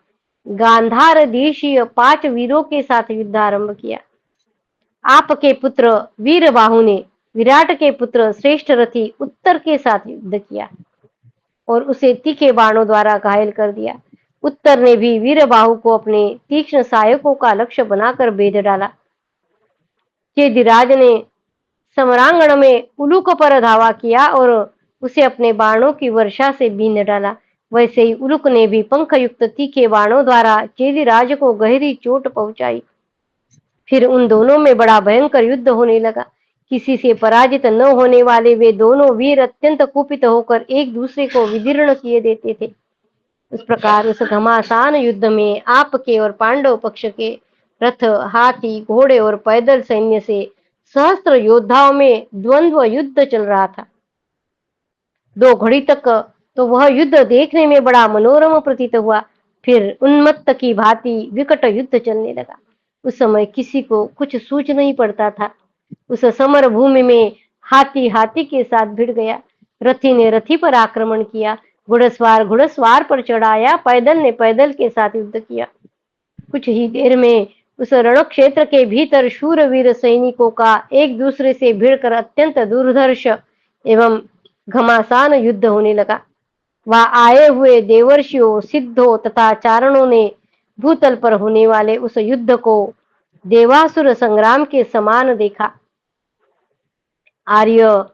गांधार देशीय 5 वीरों के साथ युद्ध आरंभ किया। आपके पुत्र वीरबाहु ने विराट के पुत्र श्रेष्ठ रथी उत्तर के साथ युद्ध किया और उसे तीखे बाणों द्वारा घायल कर दिया। उत्तर ने भी वीरबाहु को अपने तीक्ष्ण सहायकों का लक्ष्य बनाकर भेद डाला। चेदिराज ने समरांगण में उलूक पर धावा किया और उसे अपने बाणों की वर्षा से बींध डाला। वैसे ही उलूक ने भी पंख युक्त तीखे बाणों द्वारा चेदिराज को गहरी चोट पहुंचाई। फिर उन दोनों में बड़ा भयंकर युद्ध होने लगा। किसी से पराजित न होने वाले वे दोनों वीर अत्यंत कुपित होकर एक दूसरे को विदीर्ण किए देते थे। इस प्रकार उस घमासान युद्ध में आपके और पांडव पक्ष के रथ, हाथी, घोड़े और पैदल सैन्य से सहस्त्र योद्धाओं में द्वंद्व युद्ध चल रहा था। 2 घड़ी तक तो वह युद्ध देखने में बड़ा मनोरम प्रतीत हुआ। फिर उन्मत्त की भांति विकट युद्ध चलने लगा। उस समय किसी को कुछ सूझ नहीं पड़ता था। उस समर भूमि में हाथी हाथी के साथ भिड़ गया, रथी ने रथी पर आक्रमण किया, घुड़सवार घुड़सवार पर चढ़ाया, पैदल ने पैदल के साथ युद्ध किया। कुछ ही देर में उस रण क्षेत्र के भीतर शूरवीर सैनिकों का एक दूसरे से भिड़कर अत्यंत दुर्धर्ष एवं घमासान युद्ध होने लगा। वहां आए हुए देवर्षियों, सिद्धों तथा चारणों ने भूतल पर होने वाले उस युद्ध को देवासुर संग्राम के समान देखा। आर्य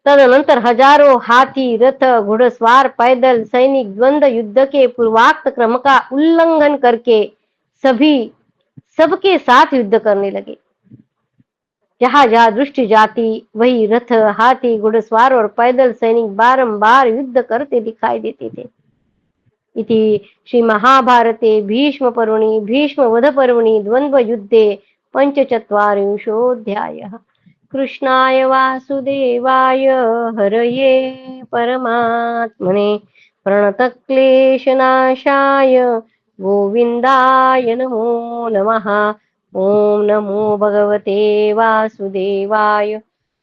तदनंतर हजारों हाथी, रथ, घुड़सवार, पैदल सैनिक द्वंद्व युद्ध के पूर्वाक्त क्रम का उल्लंघन करके सबके साथ युद्ध करने लगे। जहां जहां दृष्टि जाती वही रथ, हाथी, घुड़सवार और पैदल सैनिक बारंबार युद्ध करते दिखाई देते थे। इति श्री महाभारते भीष्म पर्वणि भीष्मवध पर्वणि द्वंद्व युद्धे पंचचत्वारिंशोऽध्यायः। कृष्णाय वासुदेवाय हरये परमात्मने प्रणतक्लेशनाशाय गोविन्दाय नमो नमः। ओम नमो भगवते वासुदेवाय।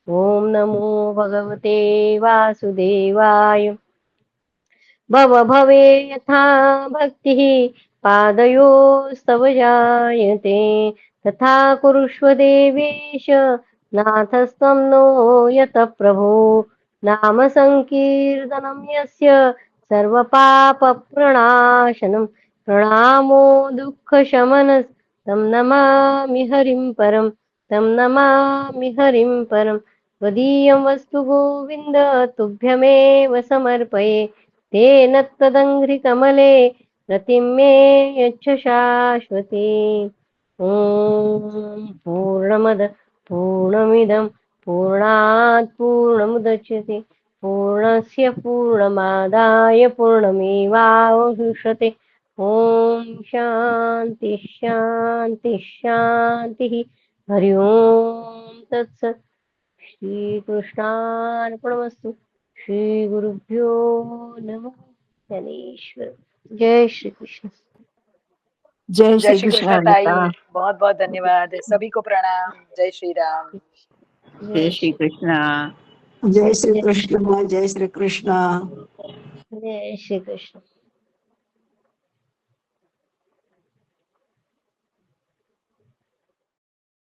ओम नमो भगवते वासुदेवाय। भव भवे यथा भक्तिः पादयोस्तव जायते तथा कुरुष्व देवेश नाथस्त्वं नो यतः प्रभो। नाम संकीर्तनं यस्य सर्वपापप्रणाशनं प्रणामो दुःखशमनं तं नमामि हरिं परं। तं नमामि हरिं परं। त्वदीयं वस्तु गोविन्द तुभ्यमेव समर्पये। तेन तदङ्घ्रिकमले रतिं मे यच्छ शाश्वती। ॐ पूर्णमद पूर्णमिदं पूर्णात् पूर्णमुदच्यते पूर्णस्य पूर्णमादाय पूर्णमेवावशिष्यते। ओम शांति शांति शांति। हरि ओम तत्सत्। श्री कृष्णार्पणमस्तु। श्री गुरुभ्यो नमः। धन्यवाद। जय श्री कृष्ण। जय जय श्री श्री कृष्ण कृष्ण ताई, अनिता। बहुत बहुत धन्यवाद, सभी को प्रणाम। जय श्री राम। जय श्री कृष्ण। जय श्री कृष्ण। जय श्री कृष्ण। जय श्री कृष्ण।